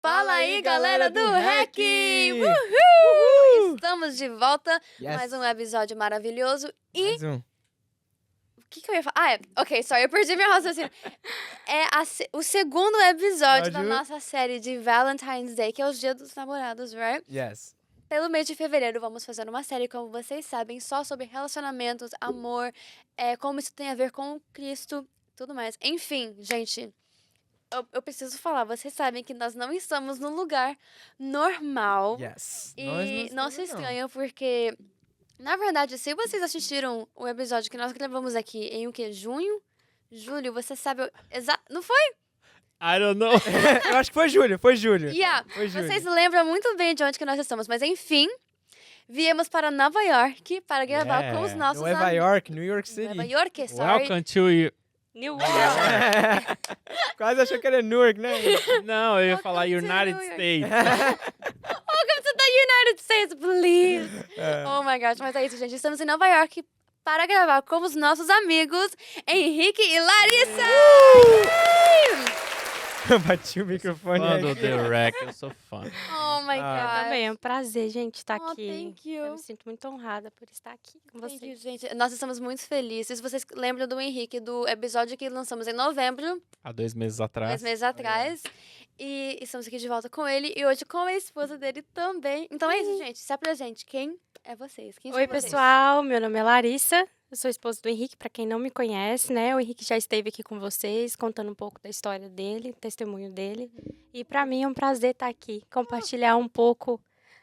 Fala aí, galera do REC! Uhul! Estamos de volta, mais um episódio maravilhoso e... Mais um. O que eu ia falar? Ok, sorry, eu perdi meu raciocínio. É o segundo episódio da nossa série de Valentine's Day, que é o Dia dos Namorados, right? Yes. Pelo mês de fevereiro, vamos fazer uma série, como vocês sabem, só sobre relacionamentos, amor, como isso tem a ver com Cristo, tudo mais. Enfim, gente... Eu preciso falar, vocês sabem que nós não estamos num lugar normal. Yes. E não se estranham, porque, na verdade, se vocês assistiram o episódio que nós gravamos aqui em o quê? Junho? Julho, você sabe... Não foi? I don't know. Eu acho que foi julho, foi julho. Yeah. Foi julho. Vocês lembram muito bem de onde que nós estamos, mas enfim... Viemos para Nova York para gravar com os nossos Nova York, New York City. Nova York, sorry. Welcome to... New York. Quase achou que era Newark, né? Não, eu ia falar Welcome to United New York. States. Welcome to the United States, please. Oh my gosh, mas é isso, gente. Estamos em Nova York para gravar com os nossos amigos Henrique e Larissa. Bati o microfone Fã do aqui. The Rec, eu sou fã. Oh my gosh. Também é um prazer, gente, estar Oh, aqui. thank you. Eu me sinto muito honrada por estar aqui com Thank you, vocês. gente. Nós estamos muito felizes. Vocês lembram do Henrique, do episódio que lançamos em novembro, Há 2 meses atrás. 2 meses atrás. E estamos aqui de volta com ele e hoje com a esposa dele também. Então é isso, gente. Se apresente. Quem é vocês? Quem são Oi, vocês? pessoal. Meu nome é Larissa. Eu sou esposa do Henrique, para quem não me conhece, né? O Henrique já esteve aqui com vocês, contando um pouco da história dele, testemunho dele. E para mim é um prazer estar aqui, compartilhar um pouco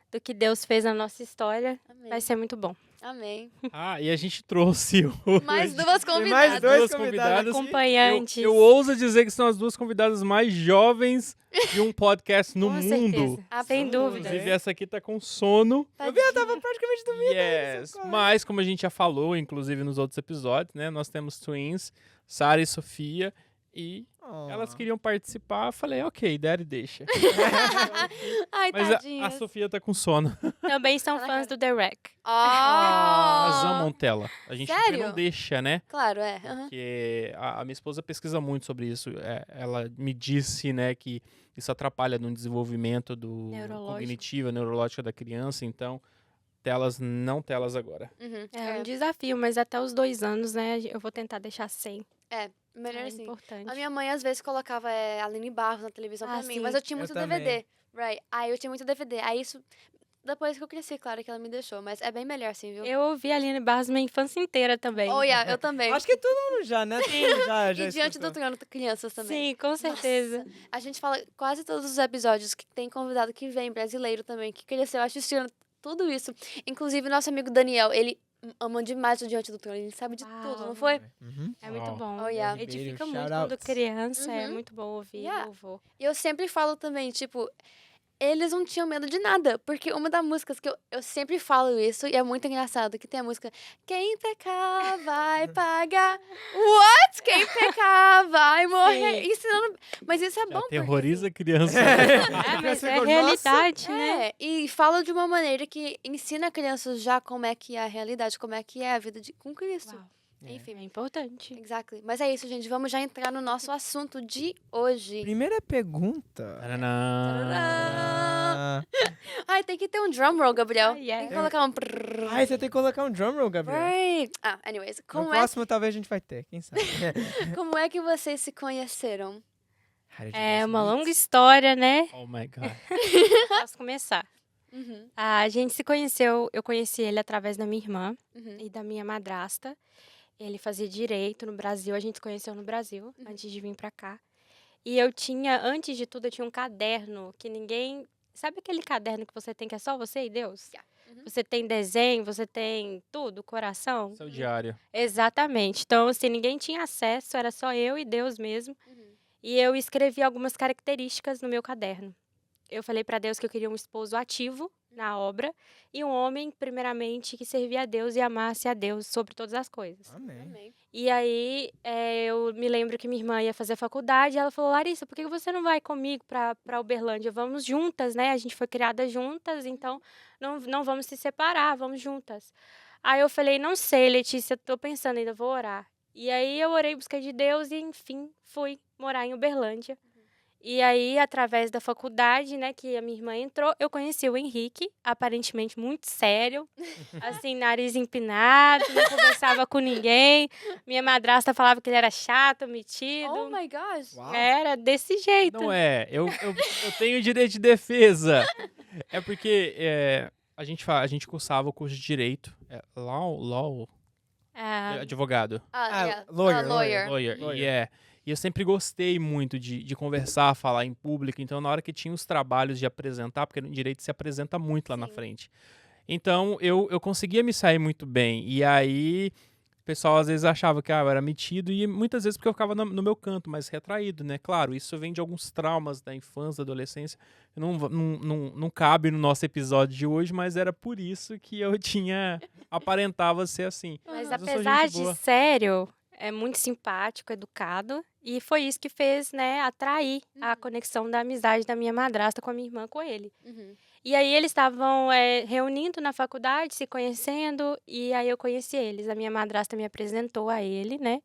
do que Deus fez na nossa história. Amém. Vai ser muito bom. Amém. Ah, e a gente trouxe hoje Mais duas Tem mais convidadas. dois duas convidados. convidadas. Acompanhantes. Eu ouso dizer que são as duas convidadas mais jovens de um podcast no Com mundo. certeza. Sem Absolutamente. dúvida. Inclusive, essa aqui tá com sono. Eu vi, ela tava praticamente dormindo. Yes. Mas, como a gente já falou, inclusive nos outros episódios, né? Nós temos twins, Sara e Sofia. E elas queriam participar. Eu falei, ok, Daddy deixa. Ai, Mas tadinhas. a Sofia tá com sono. Também são fãs do The Rec. Elas Oh! amam tela. A gente Sério? não deixa, né? Claro, é. Aham. Porque a minha esposa pesquisa muito sobre isso. Ela me disse, né, que isso atrapalha no desenvolvimento do cognitivo, neurológico da criança. Então, não telas agora. Uhum. É um desafio, mas até os 2 anos, né? Eu vou tentar deixar sem. Melhor É assim. importante. A minha mãe, às vezes, colocava Aline Barros na televisão Ah, pra mim. sim. Mas eu tinha Eu muito também. DVD. Right. Aí eu tinha muito DVD. Aí isso... Depois que eu cresci, claro que ela me deixou. Mas é bem melhor, sim, viu? Eu ouvi a Aline Barros minha infância inteira também. Oh, yeah, eu também. Acho que todo mundo já, né? Já E Diante do escutou. Trono, crianças também. Sim, com certeza. A gente fala quase todos os episódios que tem convidado que vem, brasileiro também, que cresceu assistindo tudo isso. Inclusive, nosso amigo Daniel, ele ama demais o Diante do Trono. Ele sabe de Uau. tudo, não foi? Uhum. É muito Uau. bom. Oh, yeah. Edifica Shout muito out. quando criança. É Uhum. muito bom ouvir Yeah. louvor. E eu sempre falo também, tipo, eles não tinham medo de nada. Porque uma das músicas que eu sempre falo isso, e é muito engraçado, que tem a música Quem pecar vai pagar. What? Quem pecar vai morrer. Ensinando... Mas isso é bom, porque... Aterroriza a criança. Mas é ficou, realidade, né? E fala de uma maneira que ensina a criança já como é que é a realidade, como é que é a vida com Cristo. Uau. Enfim, É importante. exactly. Mas é isso, gente. Vamos já entrar no nosso assunto de hoje. Primeira pergunta. Tadã. Ai, tem que ter um drum roll, Gabriel. Ai, ai. Tem que colocar um... Ai, você tem que colocar um drum roll, Gabriel. Right. Anyways, No como próximo talvez a gente vai ter, quem sabe. como é que vocês se conheceram? É uma longa história, né? Oh my God. Posso começar. Uhum, A gente se conheceu, eu conheci ele através da minha irmã uhum, e da minha madrasta. Ele fazia direito no Brasil, a gente se conheceu no Brasil, antes de vir pra cá. E eu tinha, antes de tudo, eu tinha um caderno que ninguém... Sabe aquele caderno que você tem que é só você e Deus? Yeah. Uhum. Você tem desenho, você tem tudo, coração? Seu diário. Exatamente. Então, assim, ninguém tinha acesso, era só eu e Deus mesmo. uhum. E eu escrevi algumas características no meu caderno. Eu falei para Deus que eu queria um esposo ativo na obra e um homem, primeiramente, que servia a Deus e amasse a Deus sobre todas as coisas. Amém. Amém. E aí, eu me lembro que minha irmã ia fazer faculdade e ela falou, Larissa, por que você não vai comigo para Uberlândia? Vamos juntas, né? A gente foi criada juntas, então não vamos se separar, vamos juntas. Aí eu falei, não sei, Letícia, tô pensando ainda, vou orar. E aí eu orei, busquei de Deus e, enfim, fui morar em Uberlândia. E aí, através da faculdade, né, que a minha irmã entrou, eu conheci o Henrique, aparentemente muito sério, assim, nariz empinado, não conversava com ninguém. Minha madrasta falava que ele era chato, metido. Oh my gosh. Uau. Era desse jeito. Não é, eu tenho direito de defesa. É porque a gente cursava o curso de Direito, law, Ah, advogado. Yeah. Lawyer. Lawyer. Lawyer. E eu sempre gostei muito de conversar, falar em público. Então, na hora que tinha os trabalhos de apresentar, porque no direito se apresenta muito lá na Sim. frente. Então, eu conseguia me sair muito bem. E aí, o pessoal às vezes achava que eu era metido. E muitas vezes porque eu ficava no meu canto, mais retraído, né? Claro, isso vem de alguns traumas da infância, da adolescência. Não cabe no nosso episódio de hoje, mas era por isso que eu aparentava ser assim. mas Mas eu sou apesar gente de boa. sério, é muito simpático, educado. E foi isso que fez, né, atrair a conexão da amizade da minha madrasta com a minha irmã com ele. Uhum. E aí eles estavam reunindo na faculdade, se conhecendo, e aí eu conheci eles. A minha madrasta me apresentou a ele, né?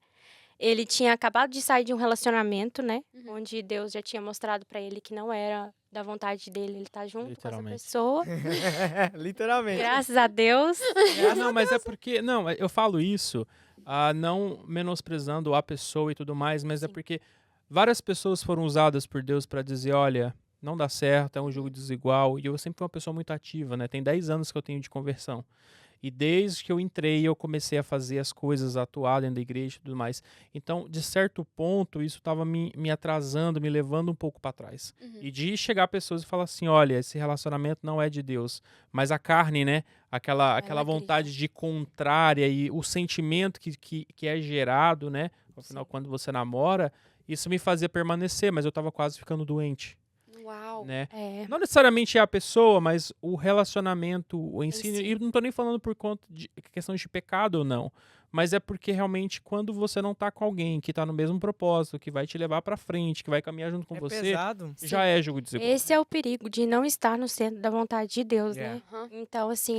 Ele tinha acabado de sair de um relacionamento, né? Onde Deus já tinha mostrado pra ele que não era da vontade dele ele estar junto com essa Literalmente. pessoa. Literalmente. Graças a Deus. Não, mas é porque. Não, eu falo isso não menosprezando a pessoa e tudo mais, mas é Sim. porque várias pessoas foram usadas por Deus pra dizer: olha, não dá certo, é um jogo desigual. E eu sempre fui uma pessoa muito ativa, né? Tem 10 anos que eu tenho de conversão. E desde que eu entrei, eu comecei a fazer as coisas, a atuar dentro da igreja e tudo mais. Então, de certo ponto, isso estava me atrasando, me levando um pouco para trás. E de chegar a pessoas e falar assim: olha, esse relacionamento não é de Deus. Mas a carne, né? Aquela Ela vontade de contrária e o sentimento que é gerado, né? Afinal, Sim. quando você namora, isso me fazia permanecer, mas eu estava quase ficando doente, Uau. né? É, Não necessariamente é a pessoa, mas o relacionamento, o ensino. si. E não tô nem falando por conta de questão de pecado ou não. Mas é porque realmente quando você não tá com alguém que tá no mesmo propósito, que vai te levar pra frente, que vai caminhar junto com É você, pesado. já é jogo desigual. Esse é o perigo de não estar no centro da vontade de Deus, Yeah. né? Aham. Então, assim,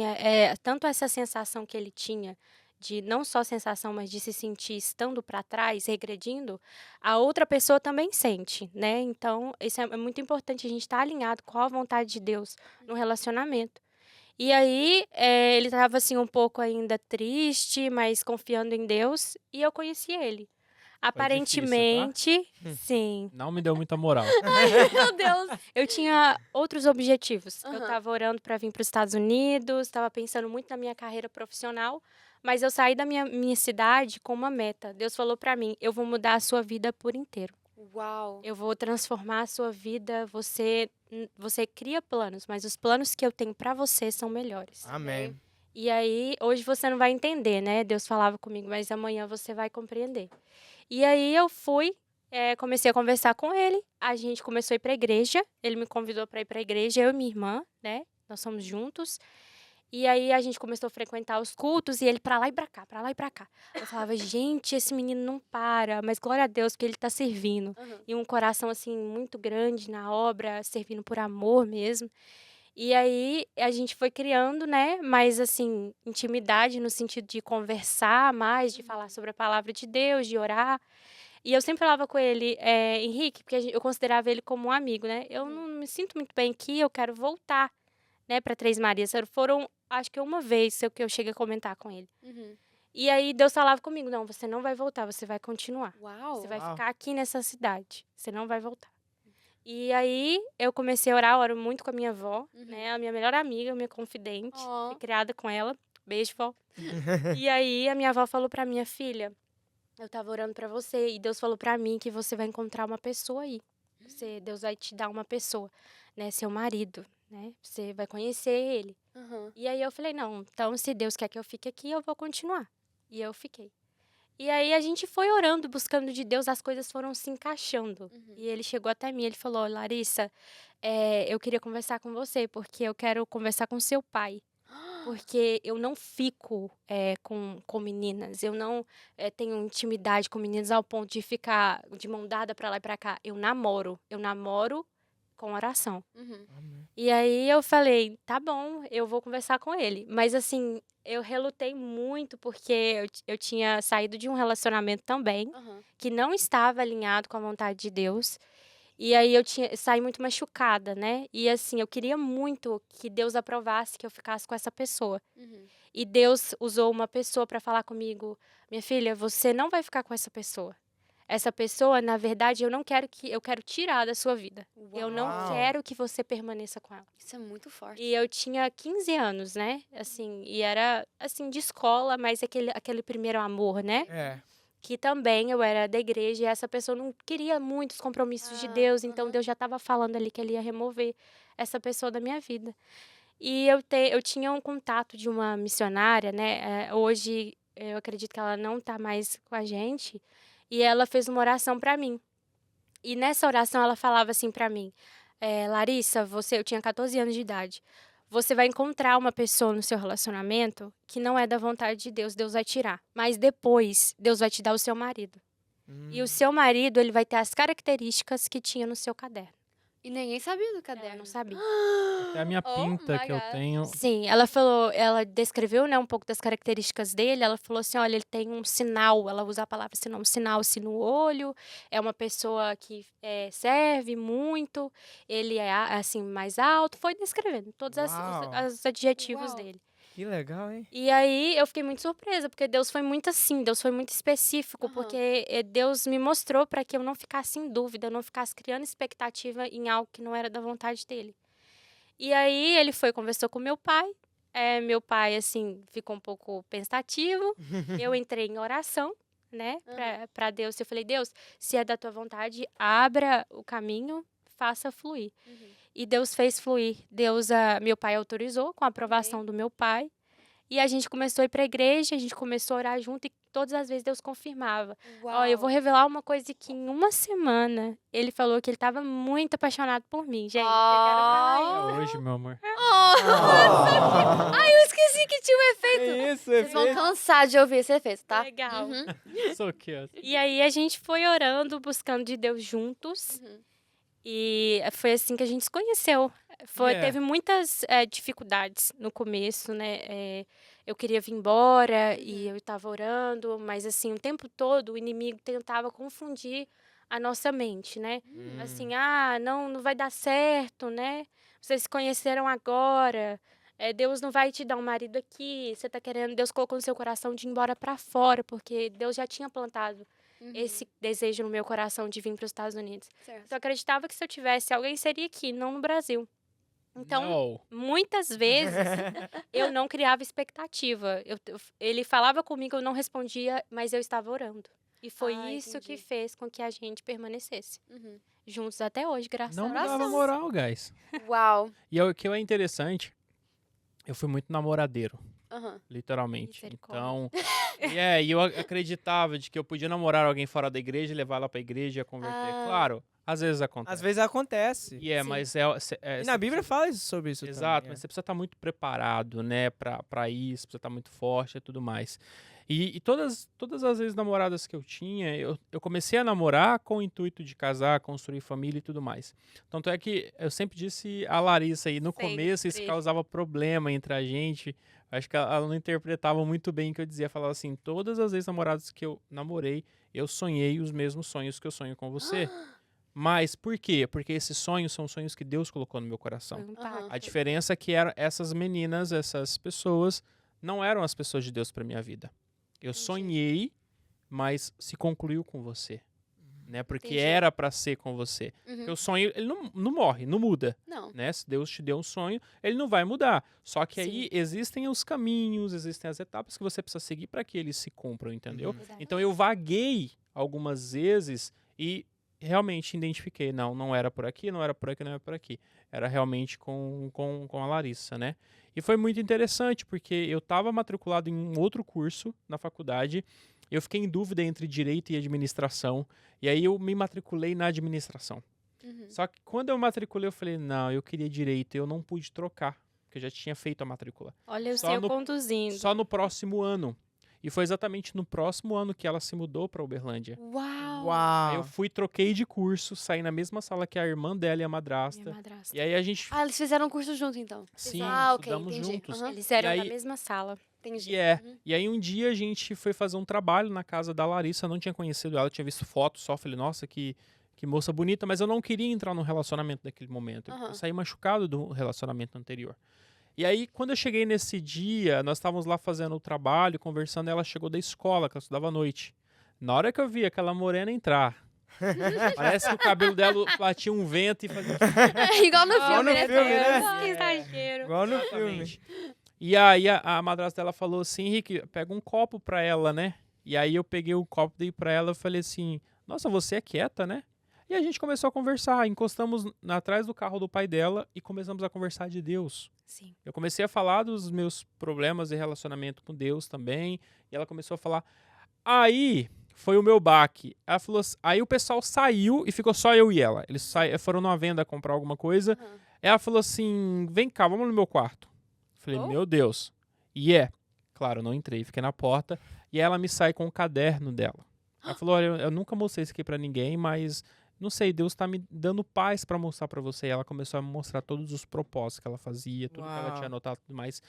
tanto essa sensação que ele tinha, de não só sensação, mas de se sentir estando para trás, regredindo, a outra pessoa também sente, né? Então, isso é muito importante a gente estar alinhado com a vontade de Deus no relacionamento. E aí, ele estava assim um pouco ainda triste, mas confiando em Deus, e eu conheci ele. difícil, tá? Aparentemente, sim. Não me deu muita moral. Meu Deus. Eu tinha outros objetivos. Eu Aham. estava orando para vir para os Estados Unidos, estava pensando muito na minha carreira profissional, mas eu saí da minha cidade com uma meta. Deus falou para mim: eu vou mudar a sua vida por inteiro. Uau. Eu vou transformar a sua vida. Você cria planos, mas os planos que eu tenho para você são melhores. Amém. E aí, hoje você não vai entender, né? Deus falava comigo, mas amanhã você vai compreender. E aí eu fui, comecei a conversar com ele, a gente começou a ir pra igreja, ele me convidou para ir pra igreja, eu e minha irmã, né? Nós somos juntos. E aí a gente começou a frequentar os cultos e ele pra lá e pra cá, pra lá e pra cá. Eu falava: gente, esse menino não para, mas glória a Deus que ele tá servindo. Aham. E um coração assim muito grande na obra, servindo por amor mesmo. E aí a gente foi criando, né, mais assim, intimidade no sentido de conversar mais, de falar sobre a palavra de Deus, de orar. E eu sempre falava com ele: Henrique, porque eu considerava ele como um amigo, né? Eu não me sinto muito bem aqui, eu quero voltar, né, para Três Marias. Foram, acho que uma vez que eu cheguei a comentar com ele. Uhum. E aí Deus falava comigo: não, você não vai voltar, você vai continuar. Uau. Você vai Uau. ficar aqui nessa cidade, você não vai voltar. E aí eu comecei a orar, oro muito com a minha avó, né? A minha melhor amiga, minha confidente. Ó. Fui criada com ela. Beijo, vó. E aí a minha avó falou pra minha filha: eu tava orando pra você e Deus falou pra mim que você vai encontrar uma pessoa aí. Deus vai te dar uma pessoa, né? Seu marido, né? Você vai conhecer ele. Aham. E aí eu falei: não, então se Deus quer que eu fique aqui, eu vou continuar. E eu fiquei. E aí a gente foi orando, buscando de Deus, as coisas foram se encaixando. E ele chegou até mim, ele falou: Larissa, eu queria conversar com você, porque eu quero conversar com seu pai. Porque eu não fico com meninas, eu não tenho intimidade com meninas ao ponto de ficar de mão dada pra lá e pra cá. Eu namoro com oração. Uhum. E aí eu falei: tá bom, eu vou conversar com ele. Mas assim, eu relutei muito porque eu tinha saído de um relacionamento também, Aham. que não estava alinhado com a vontade de Deus. E aí eu saí muito machucada, né? E assim, eu queria muito que Deus aprovasse que eu ficasse com essa pessoa. E Deus usou uma pessoa para falar comigo: minha filha, você não vai ficar com essa pessoa. Essa pessoa, na verdade, eu quero tirar da sua vida. Eu não Uau. quero que você permaneça com ela. Isso é muito forte. E eu tinha 15 anos, né? Assim, e era assim de escola, mas aquele primeiro amor, né? É. Que também eu era da igreja e essa pessoa não queria muitos compromissos de Deus, então Deus já estava falando ali que ele ia remover essa pessoa da minha vida. E eu tinha um contato de uma missionária, né? Hoje eu acredito que ela não está mais com a gente, e ela fez uma oração para mim. E nessa oração ela falava assim para mim: Larissa, eu tinha 14 anos de idade. Você vai encontrar uma pessoa no seu relacionamento que não é da vontade de Deus, Deus vai tirar. Mas depois, Deus vai te dar o seu marido. E o seu marido, ele vai ter as características que tinha no seu caderno. E ninguém sabia do Ela caderno. não sabia. Até a minha Oh pinta my que eu God. tenho. Sim, ela descreveu, né, um pouco das características dele. Ela falou assim: olha, ele tem um sinal, ela usa a palavra sinal, um sinal assim no olho. É uma pessoa que serve muito. Ele é assim mais alto. Foi descrevendo todos Uau. os adjetivos Uau. dele. Que legal, hein? E aí eu fiquei muito surpresa, porque Deus foi muito assim, Deus foi muito específico, Aham. porque Deus me mostrou para que eu não ficasse em dúvida, eu não ficasse criando expectativa em algo que não era da vontade dele. E aí ele conversou com meu pai. Meu pai, assim, ficou um pouco pensativo. Eu entrei em oração, né, para Deus. Eu falei: Deus, se é da tua vontade, abra o caminho, faça fluir. E Deus fez fluir. Meu pai autorizou, com a aprovação do meu pai. E a gente começou a ir para a igreja, a gente começou a orar junto e todas as vezes Deus confirmava. Ó, eu vou revelar uma coisa que em uma semana ele falou que ele estava muito apaixonado por mim, gente. Eu quero falar É hoje, meu amor. Ai, eu esqueci que tinha um efeito. É isso, Vocês vão efeito. cansar de ouvir esse efeito, tá? Legal. Sou cute. E aí a gente foi orando, buscando de Deus juntos. E foi assim que a gente se conheceu. Teve muitas dificuldades no começo, né? Eu queria vir embora e eu estava orando, mas assim, o tempo todo o inimigo tentava confundir a nossa mente, né? Assim, não vai dar certo, né? Vocês se conheceram agora. Deus não vai te dar um marido aqui. Você tá querendo, Deus colocou no seu coração de ir embora para fora, porque Deus já tinha plantado esse desejo no meu coração de vir para os Estados Unidos. Certo. Eu acreditava que se eu tivesse alguém, seria aqui, não no Brasil. Então, Não. muitas vezes, eu não criava expectativa. Ele falava comigo, eu não respondia, mas eu estava orando. E foi isso que Entendi. fez com que a gente permanecesse juntos até hoje, graças Não a me Deus. dava moral, guys. Uau. E o que é interessante, eu fui muito namoradeiro, Aham. literalmente. Misericórdia. Então, e eu acreditava de que eu podia namorar alguém fora da igreja, levar ela pra igreja e converter. Claro, às vezes acontece. Às vezes acontece. E Sim. mas E na Bíblia fala sobre isso Exato, também. mas você precisa estar muito preparado, né, pra isso, precisa estar muito forte e tudo mais. E todas as vezes namoradas que eu tinha, eu comecei a namorar com o intuito de casar, construir família e tudo mais. Tanto é que eu sempre disse a Larissa aí, no começo isso Sempre. causava problema entre a gente. Acho que ela não interpretava muito bem o que eu dizia. Falava assim, todas as vezes namoradas que eu namorei, eu sonhei os mesmos sonhos que eu sonho com você. Mas por quê? Porque esses sonhos são sonhos que Deus colocou no meu coração. Foi um pacto. A diferença é que essas meninas, essas pessoas, não eram as pessoas de Deus para minha vida. Eu sonhei, mas se concluiu com você, né? Porque Entendi. era para ser com você. Porque o sonho, ele não morre, não muda, Não. né? Se Deus te deu um sonho, ele não vai mudar. Só que aí Sim. existem os caminhos, existem as etapas que você precisa seguir para que eles se cumpram, entendeu? Exato. Então eu vaguei algumas vezes e realmente identifiquei, não era por aqui, não era por aqui, não era por aqui. Era realmente com a Larissa, né? E foi muito interessante, porque eu estava matriculado em um outro curso na faculdade, eu fiquei em dúvida entre direito e administração, e aí eu me matriculei na administração. Só que quando eu matriculei, eu falei, não, eu queria direito, eu não pude trocar, porque eu já tinha feito a matrícula. Olha o Só seu no- conduzindo. Só no próximo ano. E foi exatamente no próximo ano que ela se mudou para Uberlândia. Uau. Uau. Aí eu fui, troquei de curso, saí na mesma sala que a irmã dela e a Minha madrasta. madrasta. E aí a gente, Ah, eles fizeram um curso junto, então. sim, Ah, ok, estudamos entendi. juntos. Aham. Eles eram E na aí- mesma sala. Entendi. E aí um dia a gente foi fazer um trabalho na casa da Larissa, eu não tinha conhecido ela, tinha visto foto só, falei, nossa, que que moça bonita, mas eu não queria entrar num relacionamento naquele momento. Aham. Eu saí machucado do relacionamento anterior. E aí, quando eu cheguei nesse dia, nós estávamos lá fazendo o trabalho, conversando, e ela chegou da escola, que ela estudava à noite. Na hora que eu vi aquela morena entrar, parece que o cabelo dela batia um vento e fazia... Igual no Igual filme, no né? filme, né? Deus, que exagero. Igual no filme. Exatamente. E aí a madrasta dela falou assim, Henrique, pega um copo pra ela, né? E aí eu peguei o copo, dei pra ela e falei assim, nossa, você é quieta, né? E a gente começou a conversar, encostamos atrás do carro do pai dela e começamos a conversar de Deus. Sim. Eu comecei a falar dos meus problemas de relacionamento com Deus também, e ela começou a falar. Aí foi o meu baque. Ela falou assim, aí o pessoal saiu e ficou só eu e ela. Eles foram numa venda comprar alguma coisa. Aham. Ela falou assim, vem cá, vamos no meu quarto. Falei, Oh. meu Deus. E claro, eu não entrei, fiquei na porta. E ela me sai com o caderno dela. Ela falou, olha, eu nunca mostrei isso aqui pra ninguém, mas não sei, Deus tá me dando paz pra mostrar pra você. E ela começou a mostrar todos os propósitos que ela fazia, tudo que ela Uau. tinha anotado e tudo mais.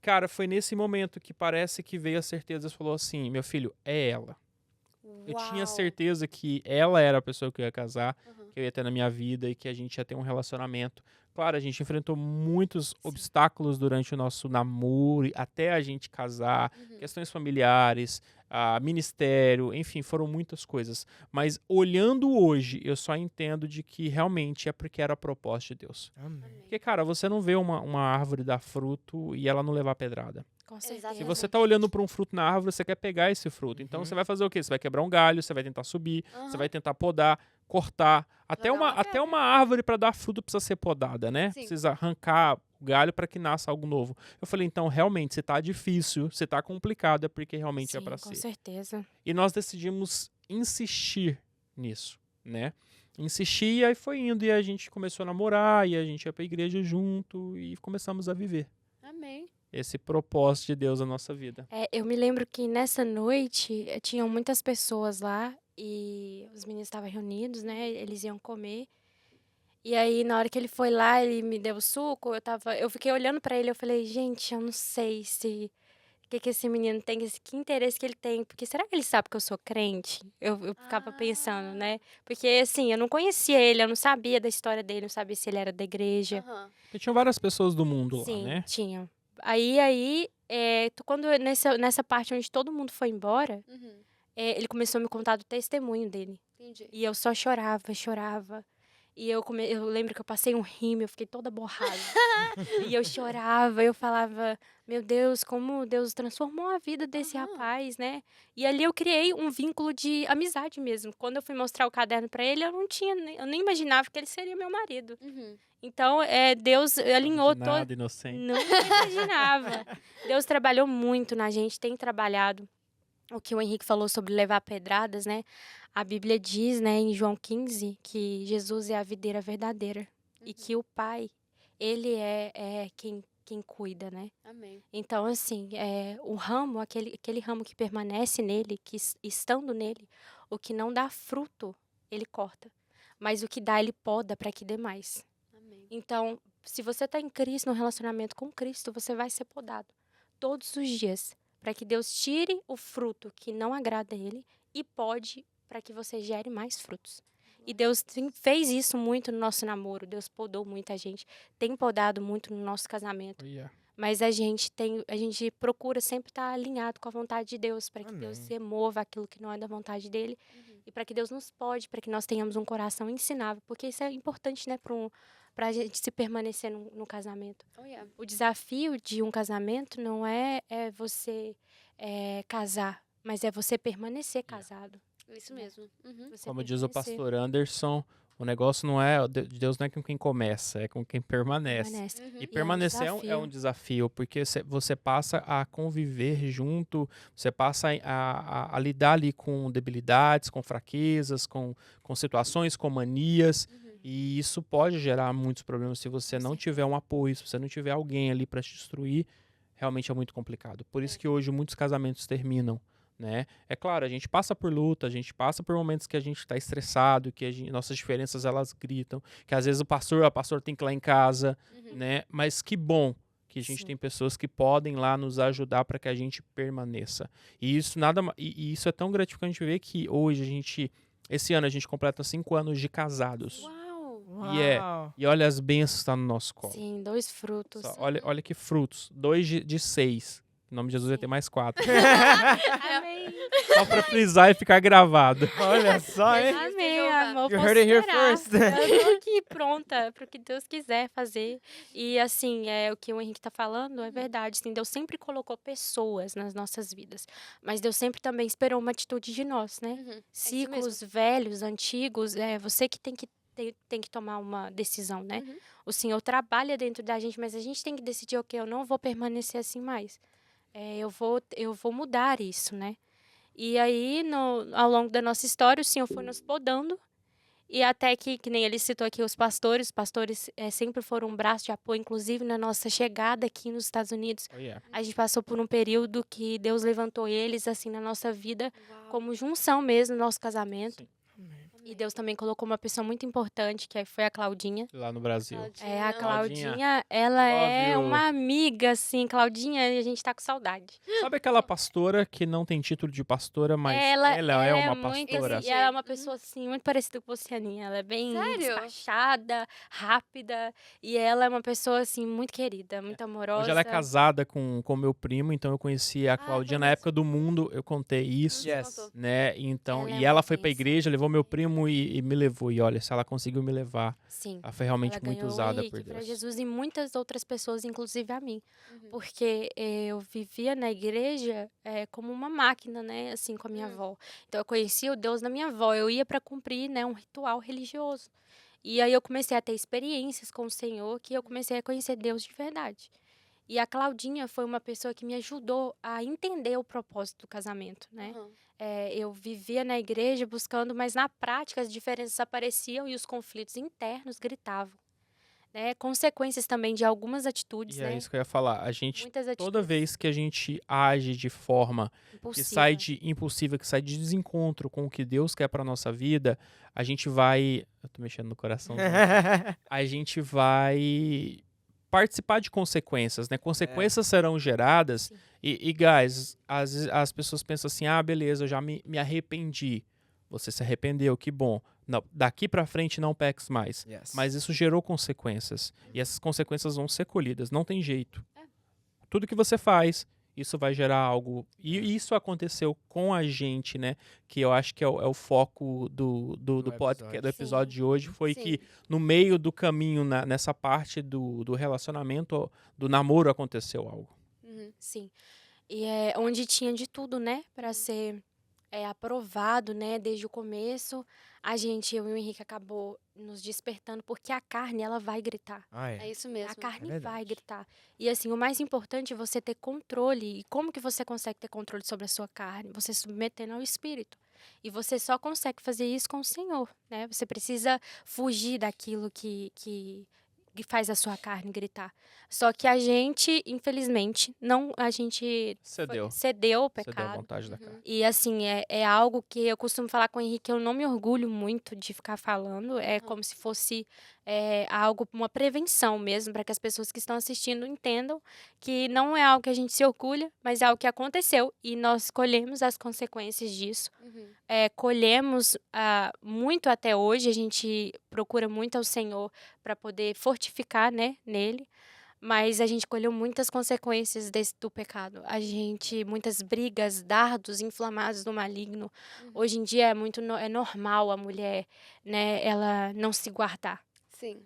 Cara, foi nesse momento que parece que veio a certeza, falou assim, meu filho, é ela. Eu tinha Uau. certeza que ela era a pessoa que eu ia casar, Uhum. que eu ia ter na minha vida e que a gente ia ter um relacionamento. Claro, a gente enfrentou muitos obstáculos durante o nosso namoro, até a gente casar, Uhum. questões familiares, ministério, enfim, foram muitas coisas. Mas olhando hoje, eu só entendo de que realmente é porque era a proposta de Deus. Amém. Porque, cara, você não vê uma árvore dar fruto e ela não levar pedrada. Com certeza. Se você tá olhando para um fruto na árvore, você quer pegar esse fruto. Então você vai fazer o quê? Você vai quebrar um galho, você vai tentar subir, você Aham. vai tentar podar, cortar. Até Jogar uma, uma até uma árvore para dar fruto precisa ser podada, né? Sim. Precisa arrancar o galho para que nasça algo novo. Eu falei, então, realmente, se tá difícil, se tá complicado, é porque realmente é Sim, para com ser. certeza. E nós decidimos insistir nisso, né? Insistir e aí foi indo e a gente começou a namorar e a gente ia pra igreja junto e começamos a viver Amém. esse propósito de Deus na nossa vida. Eu me lembro que nessa noite tinham muitas pessoas lá e os meninos estavam reunidos, né? Eles iam comer. E aí, na hora que ele foi lá, ele me deu o suco, eu fiquei olhando pra ele, eu falei, gente, eu não sei se o que esse menino tem, que interesse que ele tem, porque será que ele sabe que eu sou crente? Eu ficava pensando, né? Porque assim, eu não conhecia ele, eu não sabia da história dele, não sabia se ele era da igreja. Aham. Porque tinham várias pessoas do mundo lá, Sim, né? tinham. Quando nessa parte onde todo mundo foi embora, Uhum. ele começou a me contar do testemunho dele. Entendi. E eu só chorava, chorava. E eu lembro que eu passei um rímel, eu fiquei toda borrada. E eu chorava, eu falava, meu Deus, como Deus transformou a vida desse Aham. rapaz, né? E ali eu criei um vínculo de amizade mesmo. Quando eu fui mostrar o caderno pra ele, eu nem imaginava que ele seria meu marido. Uhum. Então, Deus alinhou De todo. nada, inocente. Não imaginava. Deus trabalhou muito na gente, tem trabalhado. O que o Henrique falou sobre levar pedradas, né? A Bíblia diz, né, em João 15, que Jesus é a videira verdadeira. E que o Pai, ele é quem cuida, né? Amém. Então, assim, o ramo, aquele ramo que permanece nele, que estando nele, o que não dá fruto, ele corta. Mas o que dá, ele poda para que dê mais. Amém. Então, se você está em Cristo, no relacionamento com Cristo, você vai ser podado todos os dias, para que Deus tire o fruto que não agrada a Ele e pode para que você gere mais frutos. E Deus fez isso muito no nosso namoro, Deus podou muita gente, tem podado muito no nosso casamento. Yeah. Mas a gente procura sempre estar alinhado com a vontade de Deus, para que Amém. Deus remova aquilo que não é da vontade dele e para que Deus nos pode, para que nós tenhamos um coração ensinável, porque isso é importante, né, para a gente se permanecer no casamento. Oh, yeah. O desafio de um casamento não é você casar, mas é você permanecer casado. Isso mesmo. Uhum. Você Como diz o permanecer. pastor Anderson, o negócio não é, Deus não é com quem começa, é com quem permanece. Permanece. Uhum. E permanecer é um desafio, porque você passa a conviver junto, você passa a lidar ali com debilidades, com fraquezas, com situações, com manias, e isso pode gerar muitos problemas se você não tiver um apoio, se você não tiver alguém ali para te instruir, realmente é muito complicado. Por isso que hoje muitos casamentos terminam, né? É claro, a gente passa por luta, a gente passa por momentos que a gente está estressado, que nossas diferenças elas gritam, que às vezes a pastor tem que ir lá em casa, né? Mas que bom que a gente Sim. tem pessoas que podem lá nos ajudar para que a gente permaneça. E isso e isso é tão gratificante ver que hoje a gente Esse ano a gente completa 5 anos de casados. Uau! Uau. E olha as bênçãos que estão no nosso colo. Sim, 2 frutos. Olha que frutos. 2 de 6. Em nome de Jesus vai ter mais 4. Amém. Só pra frisar e ficar gravado. Olha só, hein? Amém, amor. You posso heard it here esperar. first. Eu tô aqui pronta pro que Deus quiser fazer. E assim, o que o Henrique tá falando é verdade. Assim, Deus sempre colocou pessoas nas nossas vidas. Mas Deus sempre também esperou uma atitude de nós, né? Uhum, Ciclos velhos, antigos, você que tem que tomar uma decisão, né? Uhum. O Senhor trabalha dentro da gente, mas a gente tem que decidir, ok, eu não vou permanecer assim mais. Eu vou mudar isso, né? E aí, ao longo da nossa história, o Senhor foi nos podando. E até que nem ele citou aqui, os pastores sempre foram um braço de apoio, inclusive na nossa chegada aqui nos Estados Unidos. Oh, yeah. A gente passou por um período que Deus levantou eles, assim, na nossa vida, Uau. como junção mesmo, no nosso casamento. Sim. E Deus também colocou uma pessoa muito importante, que foi a Claudinha. Lá no Brasil. A Claudinha. Claudinha, ela é Love you. uma amiga, assim, Claudinha, e a gente tá com saudade. Sabe aquela pastora que não tem título de pastora, mas ela é uma muito, pastora? assim, ela é uma pessoa, assim, muito parecida com você, Aninha. Ela é bem Sério? despachada, rápida, e ela é uma pessoa, assim, muito querida, muito amorosa. Hoje ela é casada com meu primo, então eu conheci a foi Claudinha na mesmo. época do Mundo, eu contei isso, Yes. né? Então, Ela é e uma ela foi pra bênção. igreja, levou meu primo e me levou. E olha, se ela conseguiu me levar, Sim. ela foi realmente Ela muito ganhou o usada Henrique por pra Deus. Jesus e muitas outras pessoas, inclusive a mim. Uhum. Porque eu vivia na igreja como uma máquina, né? Assim, com a minha avó. Então, eu conhecia o Deus da minha avó. Eu ia para cumprir, né, um ritual religioso. E aí eu comecei a ter experiências com o Senhor, que eu comecei a conhecer Deus de verdade. E a Claudinha foi uma pessoa que me ajudou a entender o propósito do casamento, né? Uhum. Eu vivia na igreja buscando, mas na prática as diferenças apareciam e os conflitos internos gritavam. Né? Consequências também de algumas atitudes, E né? é isso que eu ia falar. A gente, Muitas atitudes toda vez que a gente age de forma que impulsivas. sai de impulsiva, que sai de desencontro com o que Deus quer pra nossa vida, a gente vai. Eu tô mexendo no coração. A gente vai participar de consequências, né? Consequências serão geradas. Sim. E guys, as pessoas pensam assim, beleza, eu já me arrependi. Você se arrependeu, que bom. Não, daqui pra frente não peques mais. Yes. Mas isso gerou consequências. E essas consequências vão ser colhidas, não tem jeito. Tudo que você faz, isso vai gerar algo. E isso aconteceu com a gente, né? Que eu acho que é o foco do podcast, do episódio de hoje. Foi Sim. que no meio do caminho, nessa parte do relacionamento, do namoro, aconteceu algo. Uhum. Sim. E onde tinha de tudo, né? Para ser aprovado, né? Desde o começo, eu e o Henrique acabou nos despertando, porque a carne, ela vai gritar. É isso mesmo. A carne verdade. vai gritar. E assim, o mais importante é você ter controle. E como que você consegue ter controle sobre a sua carne? Você submetendo ao Espírito. E você só consegue fazer isso com o Senhor, né? Você precisa fugir daquilo que faz a sua carne gritar. Só que a gente, infelizmente, Cedeu. cedeu ao Cedeu à pecado. vontade da carne. E assim, é algo que eu costumo falar com o Henrique, eu não me orgulho muito de ficar falando, é como se fosse algo, uma prevenção mesmo, para que as pessoas que estão assistindo entendam que não é algo que a gente se orgulha, mas é algo que aconteceu e nós colhemos as consequências disso. Uhum. Colhemos muito até hoje, a gente procura muito ao Senhor para poder fortificar, né, nele. Mas a gente colheu muitas consequências do pecado. Muitas brigas, dardos inflamados do maligno. Hoje em dia é normal a mulher, né, ela não se guardar. Sim.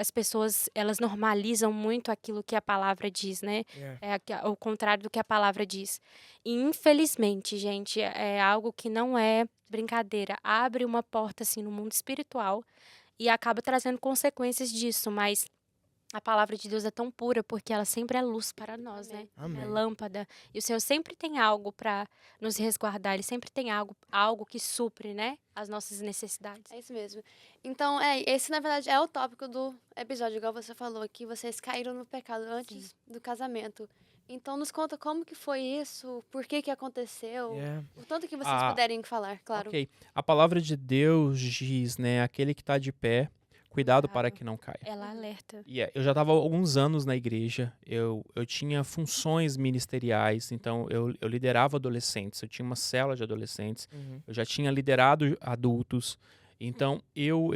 As pessoas, elas normalizam muito aquilo que a palavra diz, né? Yeah. O contrário do que a palavra diz. E infelizmente, gente, é algo que não é brincadeira. Abre uma porta, assim, no mundo espiritual e acaba trazendo consequências disso, mas a palavra de Deus é tão pura porque ela sempre é luz para nós, né? Amém. É lâmpada. E o Senhor sempre tem algo para nos resguardar. Ele sempre tem algo que supre, né? As nossas necessidades. É isso mesmo. Então, esse na verdade é o tópico do episódio, igual você falou, que vocês caíram no pecado antes do casamento. Então, nos conta como que foi isso, por que aconteceu, Yeah. o tanto que vocês puderem falar, claro. Ok. A palavra de Deus diz, né? Aquele que está de pé, cuidado para que não caia. Ela alerta. Eu já estava há alguns anos na igreja, eu tinha funções ministeriais, então eu liderava adolescentes, eu tinha uma célula de adolescentes, eu já tinha liderado adultos, então eu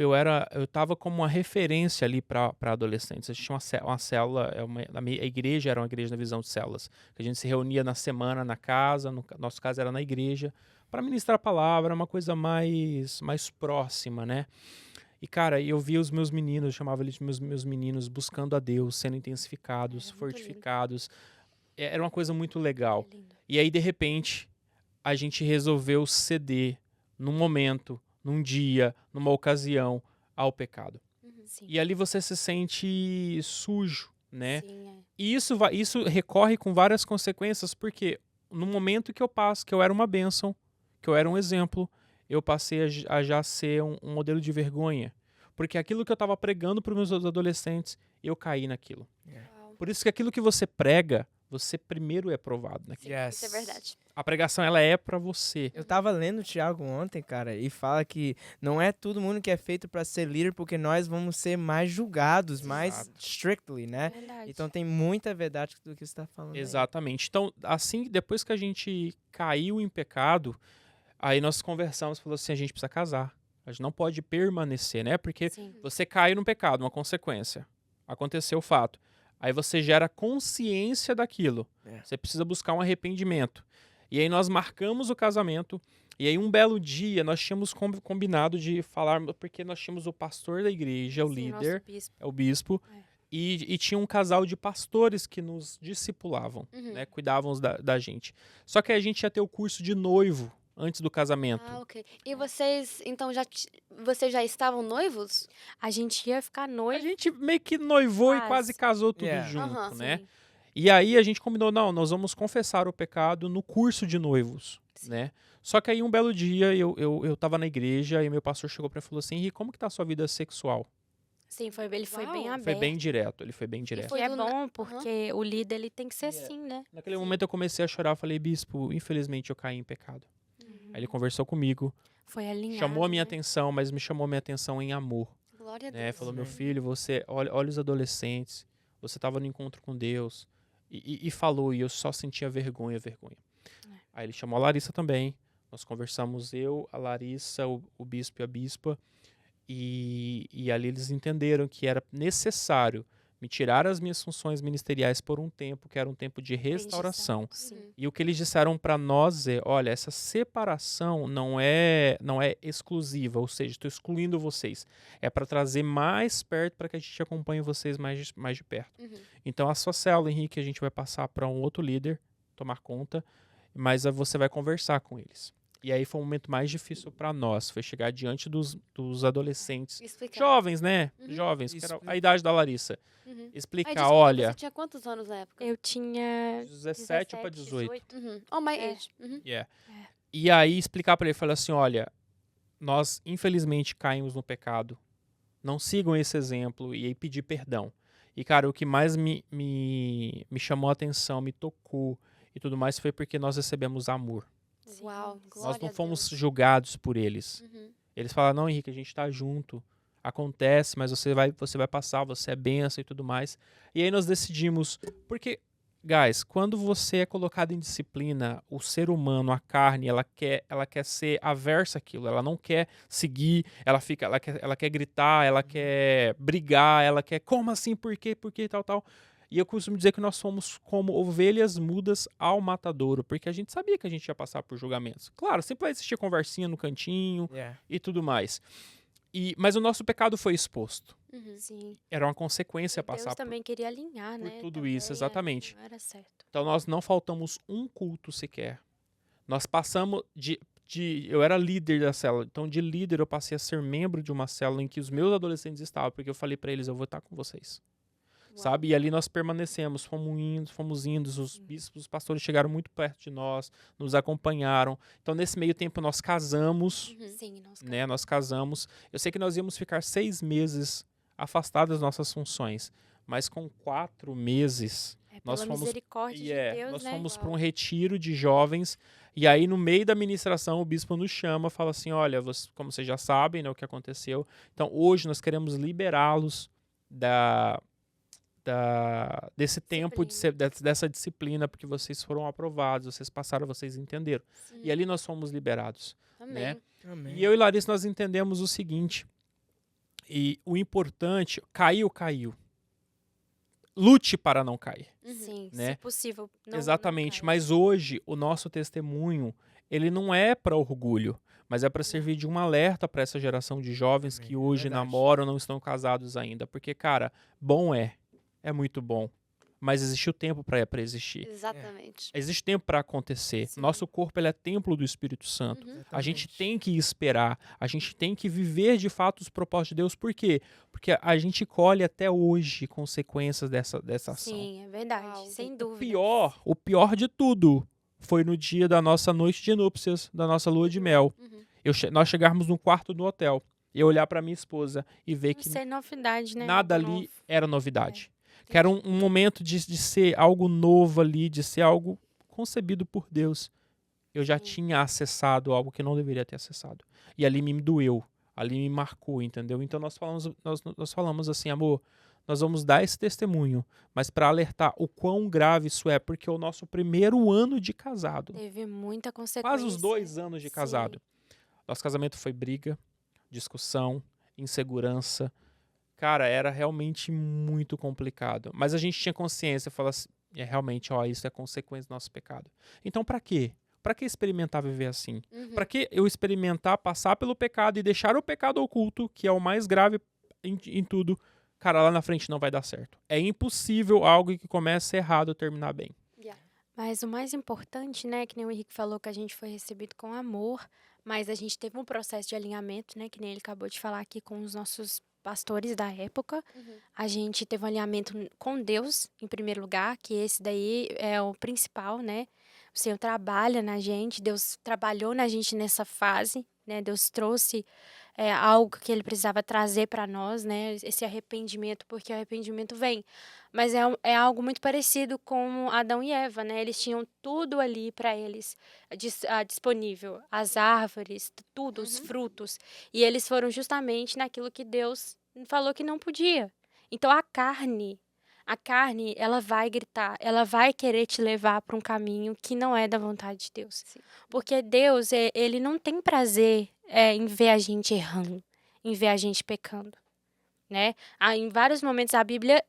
estava como uma referência ali para adolescentes. A gente tinha uma célula, a igreja era uma igreja na visão de células, que a gente se reunia na semana na casa, no nosso caso era na igreja, para ministrar a palavra, uma coisa mais próxima, né? E, cara, eu via os meus meninos, eu chamava eles de meus meninos, buscando a Deus, sendo intensificados, fortificados. Era uma coisa muito legal. E aí, de repente, a gente resolveu ceder num momento, num dia, numa ocasião, ao pecado. Sim. E ali você se sente sujo, né? Sim, E isso recorre com várias consequências, porque no momento que eu era uma bênção, que eu era um exemplo, eu passei a já ser um modelo de vergonha. Porque aquilo que eu estava pregando para os meus adolescentes, eu caí naquilo. Por isso que aquilo que você prega, você primeiro é provado naquilo. Isso é verdade. A pregação, ela é para você. Eu tava lendo o Thiago ontem, cara, e fala que não é todo mundo que é feito para ser líder, porque nós vamos ser mais julgados, mais strictly, né? verdade. Então tem muita verdade do que você tá falando. Exatamente. Então, assim, depois que a gente caiu em pecado, aí nós conversamos, falou assim, a gente precisa casar. A gente não pode permanecer, né? Porque Sim. você cai no pecado, uma consequência. Aconteceu o fato. Aí você gera consciência daquilo. Você precisa buscar um arrependimento. E aí nós marcamos o casamento. E aí um belo dia nós tínhamos combinado de falar, porque nós tínhamos o pastor da igreja, o Sim, líder, nosso bispo. o bispo. E tinha um casal de pastores que nos discipulavam, né? Cuidavam da gente. Só que a gente ia ter o curso de noivo antes do casamento. Ah, ok. E vocês, então, vocês já estavam noivos? A gente ia ficar A noivo. gente meio que noivou e Quase. quase casou tudo Yeah. junto, Aham, né? Sim. E aí a gente combinou, não, nós vamos confessar o pecado no curso de noivos, né? Só que aí um belo dia eu tava na igreja e meu pastor chegou pra mim e falou assim, Henrique, como que tá a sua vida sexual? Sim, ele foi Uau. bem aberto. Foi bem direto, ele foi bem direto. foi E é do bom, porque o líder ele tem que ser assim, né? Naquele momento eu comecei a chorar, eu falei, bispo, infelizmente eu caí em pecado. Aí ele conversou comigo, Foi alinhado. chamou a minha né? atenção, mas me chamou a minha atenção em amor. Glória a Né? Deus. Falou, meu filho, você olha os adolescentes, você estava no encontro com Deus, e falou, e eu só sentia vergonha. Aí ele chamou a Larissa também, nós conversamos, eu, a Larissa, o bispo e a bispa, e ali eles entenderam que era necessário me tirar as minhas funções ministeriais por um tempo, que era um tempo de restauração. Sim. E o que eles disseram para nós é, olha, essa separação não é exclusiva, ou seja, estou excluindo vocês. É para trazer mais perto, para que a gente acompanhe vocês mais de perto. Então, a sua célula, Henrique, a gente vai passar para um outro líder, tomar conta, mas você vai conversar com eles. E aí foi o momento mais difícil para nós, foi chegar diante dos adolescentes, Explicar. jovens, né? Jovens, que era a idade da Larissa. Ai, Explicar, desculpa, olha, Você tinha quantos anos na época? Eu tinha 17 para 18. Oh, my É. age. Yeah. E aí explicar para ele, falar assim, olha, nós infelizmente caímos no pecado, não sigam esse exemplo, e aí pedir perdão. E cara, o que mais me chamou a atenção, me tocou e tudo mais foi porque nós recebemos amor. Uau, Nós glória não a fomos Deus. julgados por eles. Uhum. Eles falaram, não, Henrique, a gente tá junto, acontece, mas você vai passar, você é benção e tudo mais. E aí nós decidimos, porque, guys, quando você é colocado em disciplina, o ser humano, a carne, ela quer ser aversa àquilo, ela não quer seguir, ela quer gritar, ela quer brigar, ela quer, como assim, por quê, tal. E eu costumo dizer que nós somos como ovelhas mudas ao matadouro, porque a gente sabia que a gente ia passar por julgamentos. Claro, sempre vai existir conversinha no cantinho e tudo mais. Mas o nosso pecado foi exposto. Sim. Era uma consequência E Deus passar também queria alinhar, por né? tudo Também isso, exatamente. Não era certo. Então nós não faltamos um culto sequer. Nós passamos eu era líder da célula, então de líder eu passei a ser membro de uma célula em que os meus adolescentes estavam, porque eu falei para eles, eu vou estar com vocês. Sabe? E ali nós permanecemos, fomos indo, os bispos, os pastores chegaram muito perto de nós, nos acompanharam. Então, nesse meio tempo, nós casamos, Sim, né? Nós casamos. Eu sei que nós íamos ficar 6 meses afastados das nossas funções, mas com 4 meses, Nós Pela fomos, misericórdia de Deus, nós né? fomos para um Uau. retiro de jovens, e aí no meio da ministração o bispo nos chama, fala assim, olha, como vocês já sabem, né, o que aconteceu, então hoje nós queremos liberá-los desse tempo, dessa disciplina, porque vocês foram aprovados, vocês passaram, vocês entenderam. Sim. E ali nós fomos liberados. Amém. Amém. E eu e Larissa, nós entendemos o seguinte, e o importante, caiu. Lute para não cair. Uhum. Sim, né? se possível. Não, Exatamente, não caia. mas hoje o nosso testemunho, ele não é para orgulho, mas é para servir de um alerta para essa geração de jovens Amém, que é hoje verdade. namoram, não estão casados ainda, porque cara, bom é muito bom, mas existe o tempo para existir. Exatamente. Existe tempo para acontecer. Sim. Nosso corpo ele é templo do Espírito Santo. Uhum. A gente Exatamente. tem que esperar, a gente tem que viver de fato os propósitos de Deus. Por quê? Porque a gente colhe até hoje consequências dessa ação. Sim, é verdade, Uau. sem O dúvida. pior de tudo foi no dia da nossa noite de núpcias, da nossa lua de mel. Uhum. Nós chegarmos no quarto do hotel e eu olhar para minha esposa e ver Não que sei, novidade, né? nada Algo ali novo. era novidade. Que era um momento de ser algo novo ali, de ser algo concebido por Deus. Eu já Sim. tinha acessado algo que não deveria ter acessado. E ali me doeu, ali me marcou, entendeu? Então nós falamos assim, amor, nós vamos dar esse testemunho, mas para alertar o quão grave isso é, porque é o nosso primeiro ano de casado. Teve muita consequência. Quase os 2 anos de Sim. casado. Nosso casamento foi briga, discussão, insegurança. Cara, era realmente muito complicado. Mas a gente tinha consciência, falava assim, realmente, isso é consequência do nosso pecado. Então, pra quê? Pra que experimentar viver assim? Uhum. Pra que eu experimentar passar pelo pecado e deixar o pecado oculto, que é o mais grave em tudo, cara, lá na frente não vai dar certo. É impossível algo que comece errado terminar bem. Yeah. Mas o mais importante, né, que nem o Henrique falou, que a gente foi recebido com amor, mas a gente teve um processo de alinhamento, né, que nem ele acabou de falar aqui com os nossos pastores da época. Uhum. A gente teve um alinhamento com Deus, em primeiro lugar, que esse daí é o principal, né? O Senhor trabalha na gente, Deus trabalhou na gente nessa fase, né? Deus trouxe algo que Ele precisava trazer para nós, né? Esse arrependimento, porque o arrependimento vem. Mas é algo muito parecido com Adão e Eva, né? Eles tinham tudo ali para eles disponível, as árvores, tudo, os Uhum. frutos. E eles foram justamente naquilo que Deus falou que não podia. Então a carne, ela vai gritar, ela vai querer te levar para um caminho que não é da vontade de Deus. Sim. Porque Deus, ele não tem prazer em ver a gente errando, em ver a gente pecando, né? Em vários momentos a Bíblia,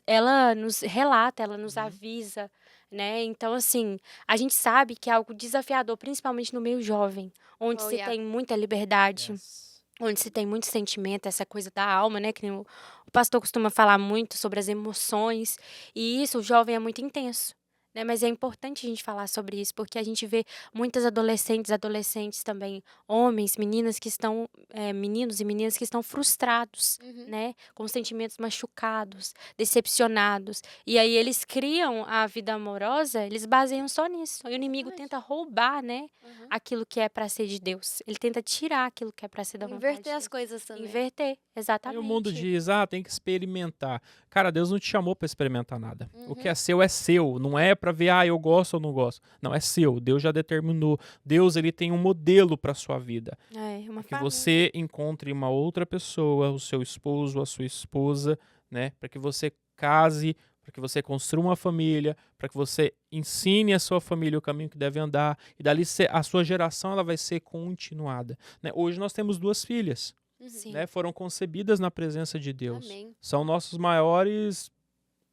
ela nos relata, ela nos avisa, né? Então, assim, a gente sabe que é algo desafiador, principalmente no meio jovem, onde Oh, se yeah. tem muita liberdade, Yes. onde se tem muito sentimento, essa coisa da alma, né? Que nem o pastor costuma falar muito sobre as emoções. E isso, o jovem é muito intenso, né? Mas é importante a gente falar sobre isso, porque a gente vê muitas adolescentes também, homens, meninas que estão, meninos e meninas que estão frustrados, Uhum. né? Com sentimentos machucados, decepcionados. E aí eles criam a vida amorosa, eles baseiam só nisso. E o inimigo Verdade. tenta roubar, né? Uhum. Aquilo que é para ser de Deus. Ele tenta tirar aquilo que é para ser da vontade de Inverter as Deus. coisas também. Inverter, Aí exatamente. o mundo diz, tem que experimentar. Cara, Deus não te chamou para experimentar nada. O Uhum. que é seu. Não é para ver, eu gosto ou não gosto. Não, é seu. Deus já determinou. Deus, ele tem um modelo para sua vida. É, uma Que família. você encontre uma outra pessoa, o seu esposo, a sua esposa, né? Para que você case, para que você construa uma família, para que você ensine a sua família o caminho que deve andar. E dali a sua geração ela vai ser continuada. Né? Hoje nós temos 2 filhas. Uhum. Sim. Né? Foram concebidas na presença de Deus. Amém. São nossos maiores...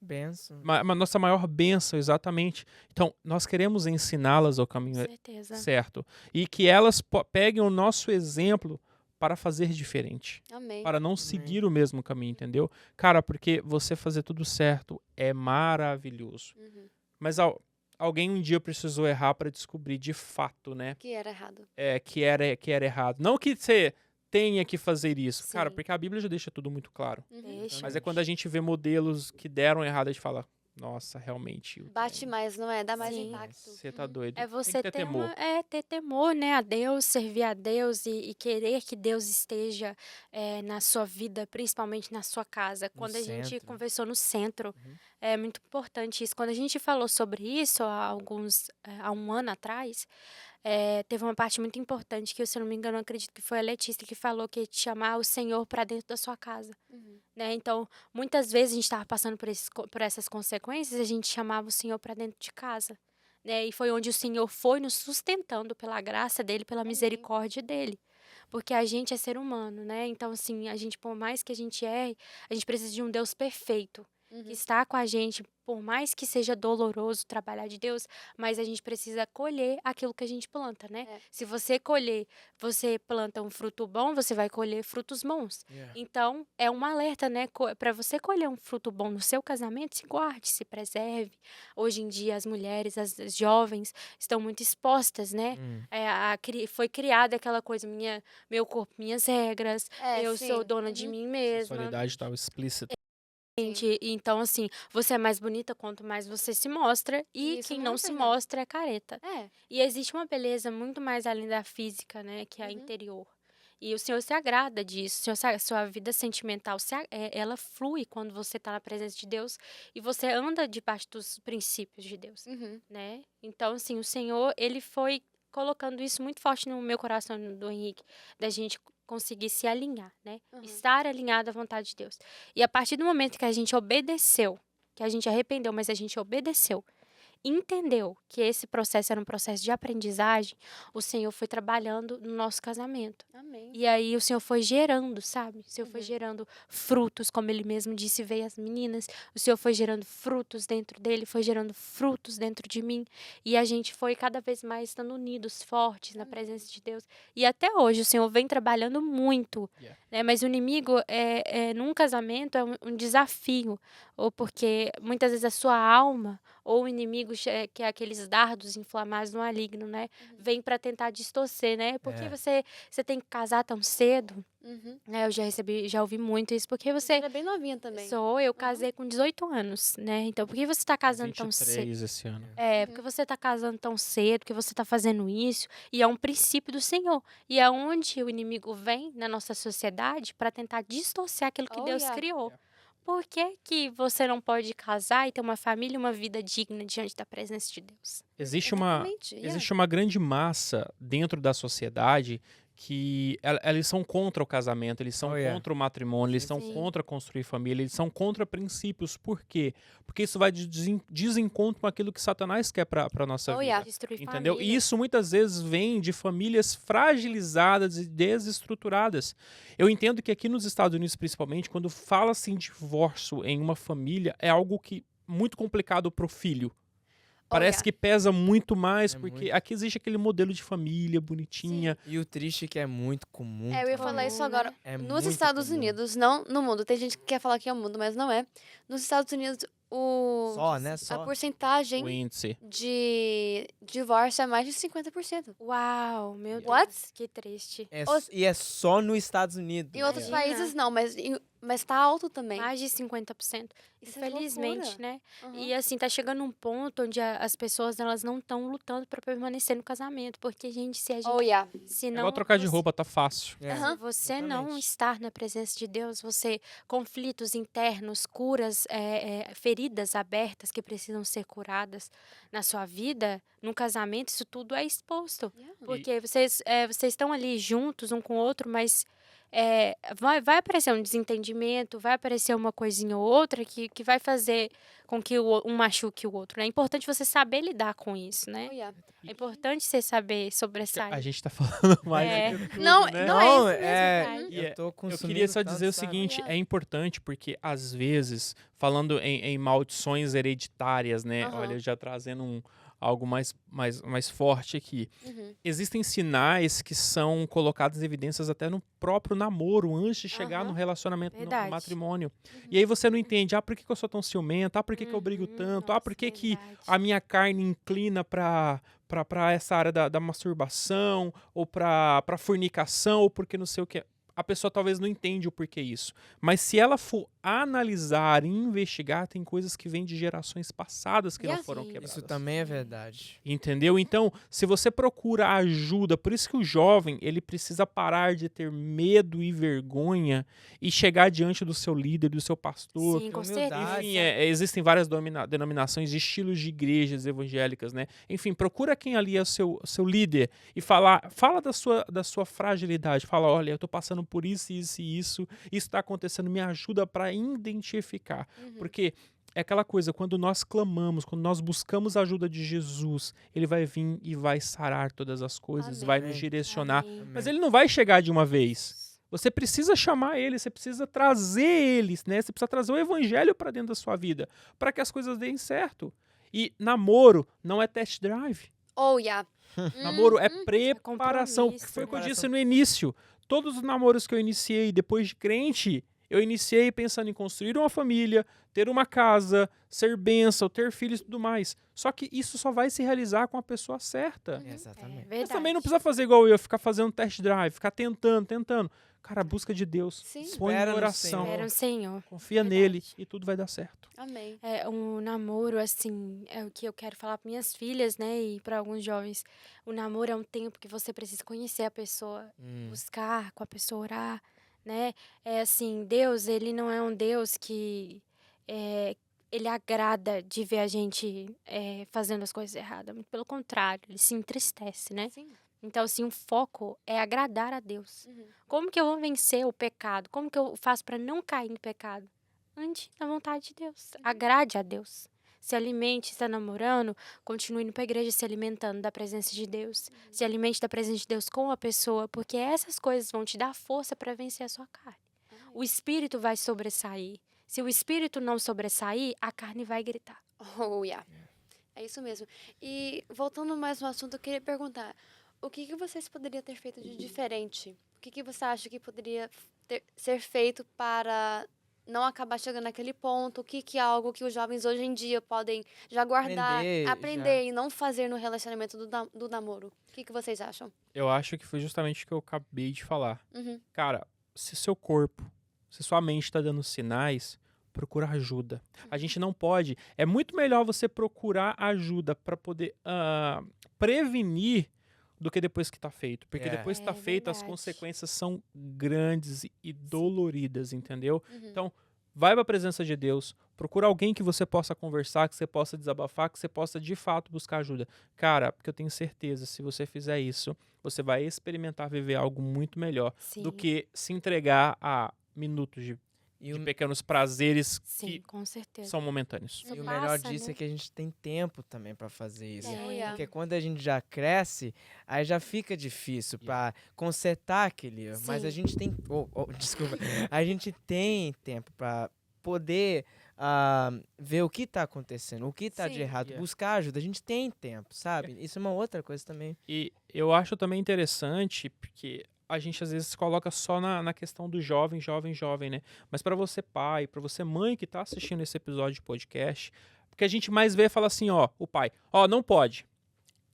Benção. Nossa maior bênção, exatamente. Então, nós queremos ensiná-las ao caminho Com certeza. certo. E que elas peguem o nosso exemplo para fazer diferente. Amém. Para não seguir o mesmo caminho, entendeu? Cara, porque você fazer tudo certo é maravilhoso. Uhum. Mas alguém um dia precisou errar para descobrir de fato, né? Que era errado. Que era errado. Não que você tenha que fazer isso. Cara, Sim. porque a Bíblia já deixa tudo muito claro. Uhum. Deixa. Mas é quando a gente vê modelos que deram errado, a gente fala, nossa, realmente. Bate mais, não é? Dá mais Sim. impacto. Você tá doido. É Tem você que ter ter temor. ter temor, né, a Deus, servir a Deus e querer que Deus esteja na sua vida, principalmente na sua casa. Quando a gente centro. conversou no centro, Uhum. é muito importante isso. Quando a gente falou sobre isso há um ano atrás, teve uma parte muito importante que, se eu não me engano, eu acredito que foi a Letícia que falou que ia te chamar o Senhor para dentro da sua casa. Né? Então, muitas vezes a gente estava passando por essas consequências e a gente chamava o Senhor para dentro de casa. Né? E foi onde o Senhor foi nos sustentando pela graça dele, pela misericórdia dele. Porque a gente é ser humano, né? Então, assim, a gente, por mais que a gente erre, a gente precisa de um Deus perfeito, que está com a gente, por mais que seja doloroso trabalhar de Deus, mas a gente precisa colher aquilo que a gente planta, né? É. Se você planta um fruto bom, você vai colher frutos bons. Yeah. Então, é um alerta, né? Para você colher um fruto bom no seu casamento, se guarde, se preserve. Hoje em dia, as mulheres, as jovens, estão muito expostas, né? Foi criada aquela coisa, meu corpo, minhas regras, eu sou dona de mim mesma. Sexualidade tal explícita. Então, assim, você é mais bonita quanto mais você se mostra, e Isso quem não não é se verdade. mostra é careta. É. E existe uma beleza muito mais além da física, né, que é a interior. E o Senhor se agrada disso. Sua vida sentimental, ela flui quando você está na presença de Deus e você anda debaixo dos princípios de Deus, né? Então, assim, o Senhor, ele foi colocando isso muito forte no meu coração, do Henrique, da gente conseguir se alinhar, né? Estar alinhado à vontade de Deus. E a partir do momento que a gente obedeceu, que a gente arrependeu, mas a gente obedeceu, entendeu que esse processo era um processo de aprendizagem, o Senhor foi trabalhando no nosso casamento. Amém. E aí o Senhor foi gerando, sabe? O Senhor foi gerando frutos, como ele mesmo disse, veio as meninas. O Senhor foi gerando frutos dentro dele, foi gerando frutos dentro de mim. E a gente foi cada vez mais estando unidos, fortes na presença de Deus. E até hoje o Senhor vem trabalhando muito. Yeah. Né? Mas o inimigo, num casamento, é um desafio. Ou porque muitas vezes a sua alma, ou o inimigo, que é aqueles dardos inflamados do maligno, né? Vem para tentar distorcer, né? Por que você tem que casar tão cedo? Né? Eu já ouvi muito isso. Porque você... Era bem novinha também. Eu casei com 18 anos, né? Então, por que você tá casando tão cedo? 23 esse ano. Porque você tá casando tão cedo, porque você tá fazendo isso, e é um princípio do Senhor. E é onde o inimigo vem na nossa sociedade para tentar distorcer aquilo que Deus criou. Por que que você não pode casar e ter uma família e uma vida digna diante da presença de Deus? Existe Exatamente, uma grande massa dentro da sociedade que eles são contra o casamento, eles são contra o matrimônio, eles são contra construir família, eles são contra princípios. Por quê? Porque isso vai de desencontro com aquilo que Satanás quer para a nossa vida. Destruir Entendeu? família. E isso muitas vezes vem de famílias fragilizadas e desestruturadas. Eu entendo que aqui nos Estados Unidos, principalmente, quando fala-se em divórcio em uma família, é algo que muito complicado pro filho. Parece que pesa muito mais, porque aqui existe aquele modelo de família bonitinha. E o triste é que é muito comum. Eu ia falar isso agora. É Nos muito Estados comum. Unidos, não no mundo. Tem gente que quer falar que é o mundo, mas não é. Nos Estados Unidos, Só, né? a Só. porcentagem O índice. de divórcio é mais de 50%. Uau, meu Deus, What? que triste. E é só nos Estados Unidos. Em outros Imagina. países não, mas tá alto também. Mais de 50%. Isso é Infelizmente, loucura. né? Uhum. E assim, tá chegando um ponto onde as pessoas, elas não estão lutando para permanecer no casamento. Porque, gente, se a gente... Se É não, igual trocar de você- roupa, tá fácil. Aham. Se você não exatamente. estar na presença de Deus, conflitos internos, curas, feridas abertas que precisam ser curadas na sua vida, no casamento, isso tudo é exposto. Porque vocês estão ali juntos, um com o outro, mas vai aparecer um desentendimento, vai aparecer uma coisinha ou outra que vai fazer com que um machuque o outro. Né? É importante você saber lidar com isso, né? É importante você saber sobressair. A gente tá falando mais É. do que tudo, Não, né? não é isso mesmo. verdade. E Eu tô eu consumindo queria só tanto, dizer o sabe? seguinte, é importante porque, às vezes, falando em maldições hereditárias, né? Aham. Olha, já trazendo algo mais forte aqui. Existem sinais que são colocados em evidências até no próprio namoro, antes de chegar no relacionamento, no Verdade. matrimônio. E aí você não entende, por que eu sou tão ciumenta? Por que eu brigo tanto? Por que verdade. a minha carne inclina para essa área da masturbação, ou para fornicação, ou porque não sei o que. A pessoa talvez não entende o porquê isso. Mas se ela for analisar e investigar, tem coisas que vêm de gerações passadas que não foram Sim. quebradas. Isso também é verdade. Entendeu? Então, se você procura ajuda, por isso que o jovem, ele precisa parar de ter medo e vergonha e chegar diante do seu líder, do seu pastor. Sim, com humildade. Enfim, certeza. existem várias denominações de estilos de igrejas evangélicas, né? Enfim, procura quem ali é o seu líder e fala da sua fragilidade. Fala, olha, eu tô passando por isso, isso e isso está acontecendo, me ajuda para identificar. Porque é aquela coisa, quando nós clamamos, quando nós buscamos a ajuda de Jesus, ele vai vir e vai sarar todas as coisas, Amém. vai nos direcionar. Amém. Mas ele não vai chegar de uma vez. Você precisa chamar ele, você precisa trazer eles, né? Você precisa trazer o evangelho para dentro da sua vida, para que as coisas deem certo. E namoro não é test drive. Oh, yeah. Namoro é preparação. compromisso. Foi o que eu disse no início. Todos os namoros que eu iniciei depois de crente, eu iniciei pensando em construir uma família, ter uma casa, ser bênção, ter filhos e tudo mais. Só que isso só vai se realizar com a pessoa certa. Exatamente. Mas também não precisa fazer igual eu, ficar fazendo test drive, ficar tentando. Cara, busca de Deus. Sim. Põe Espera em no oração. Espera o Senhor. Confia Verdade. nele e tudo vai dar certo. Amém. Um namoro, assim, é o que eu quero falar para minhas filhas, né, e para alguns jovens. O namoro é um tempo que você precisa conhecer a pessoa, buscar com a pessoa, orar, né? É assim, Deus, ele não é um Deus que ele agrada de ver a gente fazendo as coisas erradas. Muito pelo contrário, ele se entristece, né? Sim. Então, assim, o foco é agradar a Deus. Como que eu vou vencer o pecado? Como que eu faço para não cair em pecado? Ande na vontade de Deus. Agrade a Deus. Se alimente, está namorando, continue indo para a igreja se alimentando da presença de Deus. Se alimente da presença de Deus com a pessoa, porque essas coisas vão te dar força para vencer a sua carne. O espírito vai sobressair. Se o espírito não sobressair, a carne vai gritar. Oh, yeah. É isso mesmo. E voltando mais no assunto, eu queria perguntar, o que vocês poderiam ter feito de diferente? O que você acha que poderia ser feito para não acabar chegando naquele ponto? O que é algo que os jovens hoje em dia podem já guardar, aprender e não fazer no relacionamento do namoro? O que vocês acham? Eu acho que foi justamente o que eu acabei de falar. Uhum. Cara, se seu corpo, se sua mente está dando sinais, procura ajuda. A gente não pode. É muito melhor você procurar ajuda para poder prevenir do que depois que está feito. Porque depois que está feito, as verdade. consequências são grandes e doloridas, entendeu? Então, vai para a presença de Deus, procura alguém que você possa conversar, que você possa desabafar, que você possa de fato buscar ajuda. Cara, porque eu tenho certeza, se você fizer isso, você vai experimentar viver algo muito melhor Sim. do que se entregar a minutos de pequenos prazeres Sim, que com certeza. são momentâneos. Isso E o melhor passa, disso né? é que a gente tem tempo também pra fazer isso. Oh, yeah. Porque quando a gente já cresce, aí já fica difícil pra consertar aquele erro. Mas a Sim. gente tem. Desculpa. A gente tem tempo pra poder ver o que tá acontecendo, o que tá de Sim. errado, buscar ajuda. A gente tem tempo, sabe? Isso é uma outra coisa também. E eu acho também interessante, porque a gente às vezes se coloca só na questão do jovem, né? Mas para você pai, para você mãe que tá assistindo esse episódio de podcast, porque a gente mais vê e fala assim, o pai, não pode.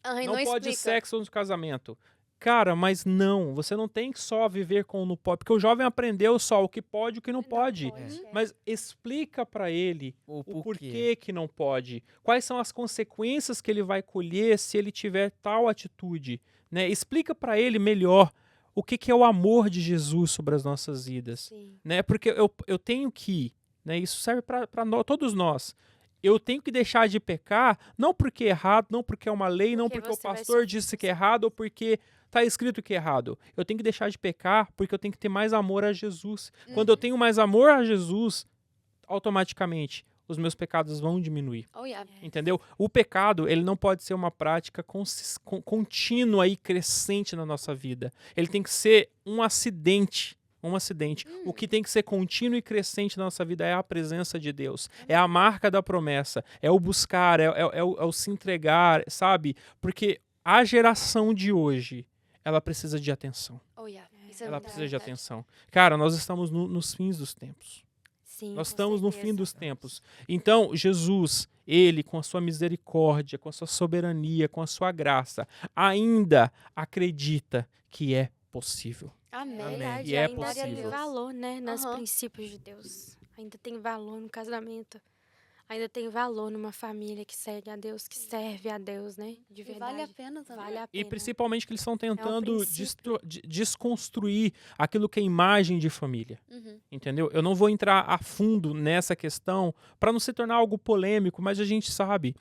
Ai, não pode explica. sexo no casamento. Cara, mas não, você não tem que só viver com o não pode, porque o jovem aprendeu só o que pode e o que não pode. Mas explica para ele o porquê que não pode. Quais são as consequências que ele vai colher se ele tiver tal atitude, né? Explica para ele melhor o que é o amor de Jesus sobre as nossas vidas, Sim. né? Porque eu tenho que, né? Isso serve para todos nós. Eu tenho que deixar de pecar, não porque é errado, não porque é uma lei, não porque o você vai pastor sofrer disse que é errado ou porque tá escrito que é errado. Eu tenho que deixar de pecar porque eu tenho que ter mais amor a Jesus. Quando eu tenho mais amor a Jesus, automaticamente os meus pecados vão diminuir. Oh, yeah. Entendeu? O pecado, ele não pode ser uma prática contínua e crescente na nossa vida. Ele tem que ser um acidente. O que tem que ser contínuo e crescente na nossa vida é a presença de Deus. É a marca da promessa. É o buscar, é o se entregar, sabe? Porque a geração de hoje, ela precisa de atenção. Oh, yeah. Isso é Ela verdade. precisa de atenção. Cara, nós estamos nos fins dos tempos. Sim, Nós com estamos no certeza. fim dos tempos. Então, Jesus, ele, com a sua misericórdia, com a sua soberania, com a sua graça, ainda acredita que é possível. Amém. Amém. Verdade, E é ainda possível. tem valor, né, nos Aham. princípios de Deus. ainda tem valor no casamento. Ainda tem valor numa família que segue a Deus, que serve a Deus, né? De E verdade. vale a pena também. Vale a E pena. principalmente que eles estão tentando princípio. desconstruir aquilo que é imagem de família. Uhum. Entendeu? Eu não vou entrar a fundo nessa questão para não se tornar algo polêmico, mas a gente sabe,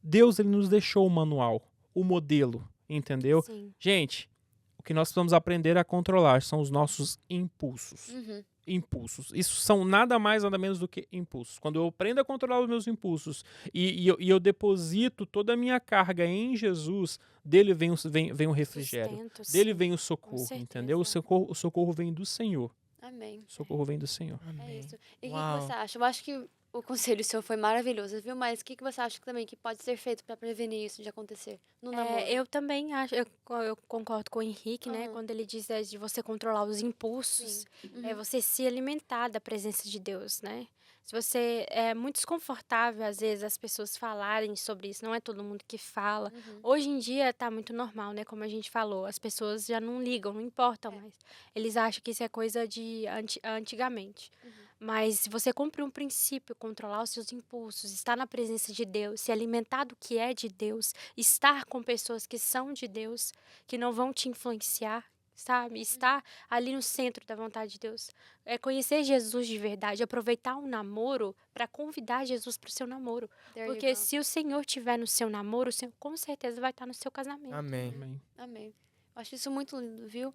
Deus ele nos deixou o manual, o modelo, entendeu? Sim. Gente, o que nós precisamos aprender a controlar são os nossos impulsos. Uhum. Impulsos. Isso são nada mais, nada menos do que impulsos. Quando eu aprendo a controlar os meus impulsos e eu deposito toda a minha carga em Jesus, dele vem o refrigério. Sustento, Dele sim. vem o socorro, certeza. entendeu? O socorro vem do Senhor. Amém. O socorro vem do Senhor. É Amém. isso. E o que Uau. você acha? Eu acho que o conselho seu foi maravilhoso, viu? Mas o que você acha também que pode ser feito pra prevenir isso de acontecer no namoro? Eu também acho, eu concordo com o Henrique, né? Aham. Quando ele diz de você controlar os impulsos, Uhum. é você se alimentar da presença de Deus, né? Se você é muito desconfortável, às vezes, as pessoas falarem sobre isso, não é todo mundo que fala. Uhum. Hoje em dia tá muito normal, né? Como a gente falou, as pessoas já não ligam, não importam mais. Eles acham que isso é coisa de antigamente. Mas se você cumprir um princípio, controlar os seus impulsos, estar na presença de Deus, se alimentar do que é de Deus, estar com pessoas que são de Deus, que não vão te influenciar, sabe? Estar ali no centro da vontade de Deus. É conhecer Jesus de verdade, aproveitar um namoro para convidar Jesus para o seu namoro. There you Porque go. se o Senhor estiver no seu namoro, o Senhor com certeza vai estar no seu casamento. Amém. Amém. Amém. Eu acho isso muito lindo, viu?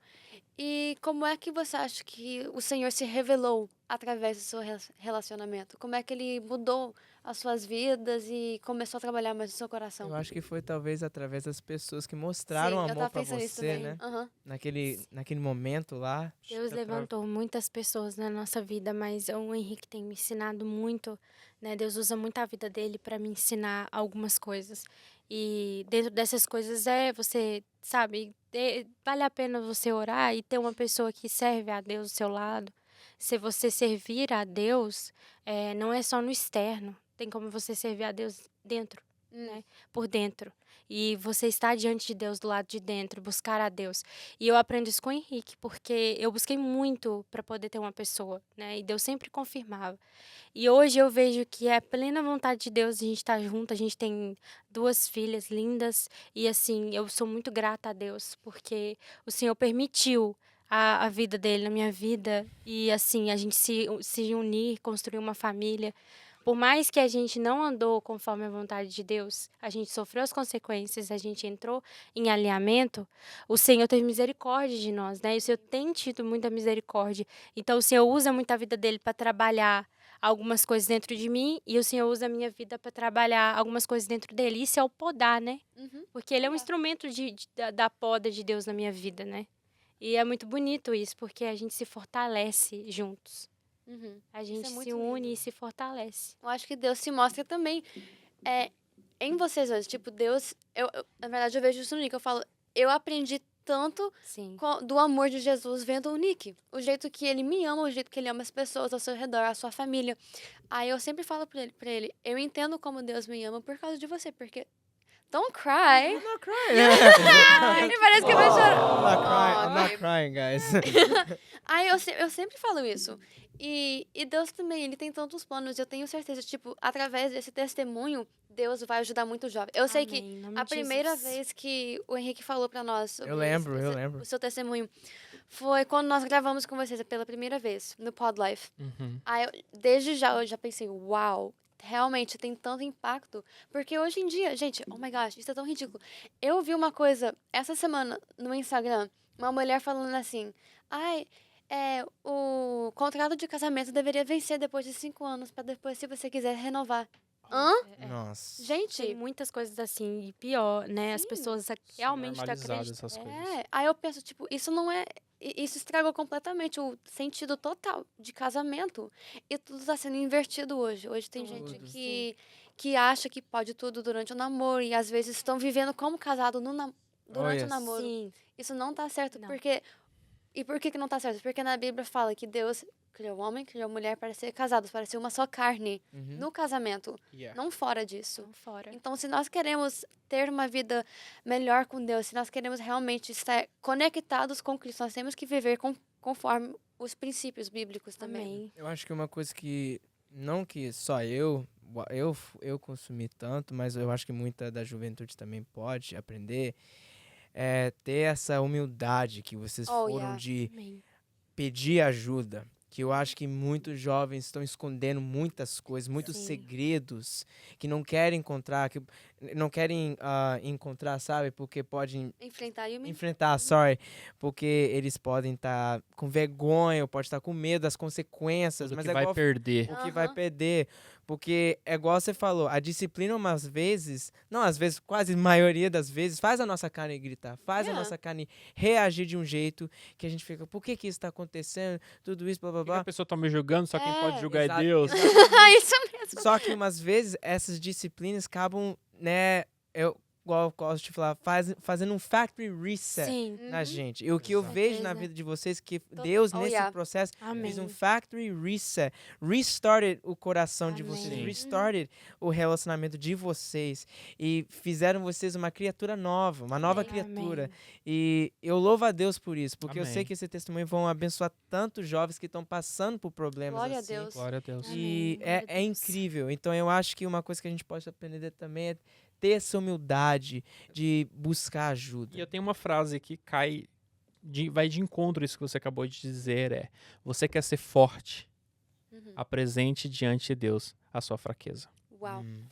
E como é que você acha que o Senhor se revelou através do seu relacionamento? Como é que ele mudou as suas vidas e começou a trabalhar mais no seu coração? Eu acho que foi talvez através das pessoas que mostraram Sim, eu amor tava pra pensando nisso você, também. né? Aham. Naquele momento lá. Deus levantou muitas pessoas na nossa vida, mas o Henrique tem me ensinado muito, né? Deus usa muito a vida dele para me ensinar algumas coisas. E dentro dessas coisas você, sabe, vale a pena você orar e ter uma pessoa que serve a Deus do seu lado. Se você servir a Deus, não é só no externo, tem como você servir a Deus dentro, né? Por dentro. E você está diante de Deus do lado de dentro, buscar a Deus. E eu aprendo isso com o Henrique, porque eu busquei muito para poder ter uma pessoa, né? E Deus sempre confirmava. E hoje eu vejo que é plena vontade de Deus a gente estar junto. A gente tem 2 filhas lindas. E assim, eu sou muito grata a Deus, porque o Senhor permitiu a vida dele na minha vida. E assim, a gente se unir, construir uma família. Por mais que a gente não andou conforme a vontade de Deus, a gente sofreu as consequências, a gente entrou em alinhamento, o Senhor teve misericórdia de nós, né? E o Senhor tem tido muita misericórdia. Então, o Senhor usa muito a vida dele para trabalhar algumas coisas dentro de mim e o Senhor usa a minha vida para trabalhar algumas coisas dentro dele. Isso é o podar, né? Uhum. Porque ele é um Podar. instrumento da poda de Deus na minha vida, né? E é muito bonito isso, porque a gente se fortalece juntos. Uhum. A Isso gente é muito se une lindo. e se fortalece. Eu acho que Deus se mostra também em vocês dois. Tipo, Deus... na verdade, eu vejo isso no Nick. Eu falo, eu aprendi tanto Sim. do amor de Jesus vendo o Nick. O jeito que ele me ama, o jeito que ele ama as pessoas ao seu redor, a sua família. Aí eu sempre falo pra ele, eu entendo como Deus me ama por causa de você, porque... Don't cry. I'm not crying. E parece que vai chorar. I'm not Oh, crying, guys. Aí eu sempre falo isso. E Deus também, ele tem tantos planos. Eu tenho certeza, tipo, através desse testemunho, Deus vai ajudar muito o jovem. Eu sei que Amém, em nome a de primeira Jesus. vez que o Henrique falou pra nós sobre Eu lembro. o seu testemunho foi quando nós gravamos com vocês pela primeira vez, no Pod Life. Uhum. Aí, desde já, eu já pensei, uau, realmente tem tanto impacto. Porque hoje em dia, gente, oh my gosh, isso é tão ridículo. Eu vi uma coisa essa semana no Instagram, uma mulher falando assim, ai, o contrato de casamento deveria vencer depois de 5 anos, pra depois, se você quiser, renovar. Hã? Nossa. Gente, Tem muitas coisas assim, e pior, né? As Sim. pessoas realmente Normalizadas acreditam. essas coisas. aí eu penso, tipo, isso não é... Isso estragou completamente o sentido total de casamento. E tudo tá sendo invertido hoje. Hoje tem gente Tudo. que acha que pode tudo durante o namoro e às vezes estão vivendo como casado durante Olha, o namoro. Sim, Isso não tá certo, Não. porque... E por que não tá certo? Porque na Bíblia fala que Deus criou o homem, criou a mulher para ser casados, para ser uma só carne Uhum. no casamento, Yeah. não fora disso. não fora. Então, se nós queremos ter uma vida melhor com Deus, se nós queremos realmente estar conectados com Cristo, nós temos que viver conforme os princípios bíblicos também. Amém. Eu acho que uma coisa que, não que só eu consumi tanto, mas eu acho que muita da juventude também pode aprender, é ter essa humildade que vocês foram de Amém. pedir ajuda. Que eu acho que muitos jovens estão escondendo muitas coisas, muitos Sim. segredos que não querem encontrar, que não querem encontrar, sabe? Porque podem enfrentar, porque eles podem estar com vergonha, ou pode estar com medo das consequências, Tudo mas que é vai igual perder. o que vai perder, porque é igual você falou, a disciplina umas vezes, não, às vezes, quase a maioria das vezes, faz a nossa carne gritar, faz a nossa carne reagir de um jeito que a gente fica, por que isso está acontecendo, tudo isso, blá, blá, Por que a blá. pessoa tá me julgando, só quem pode julgar é Exato, Deus. Isso mesmo. Só que umas vezes essas disciplinas acabam, né, igual eu gosto de falar, fazendo um factory reset Sim. na gente. E o que eu Exato. vejo na Certeza. vida de vocês, que Deus, nesse processo, Amém. fez um factory reset, restarted o coração de Amém. vocês, Sim. restarted o relacionamento de vocês e fizeram vocês uma criatura nova, uma nova Amém. criatura. Amém. E eu louvo a Deus por isso, porque eu sei Amém. que esse testemunho vão abençoar tantos jovens que estão passando por problemas Glória a assim. Deus. Glória a Deus. Amém. E Glória a é Deus. incrível. Então eu acho que uma coisa que a gente pode aprender também é ter essa humildade de buscar ajuda. E eu tenho uma frase que vai de encontro a isso que você acabou de dizer, você quer ser forte, apresente diante de Deus a sua fraqueza. Uau. Hum.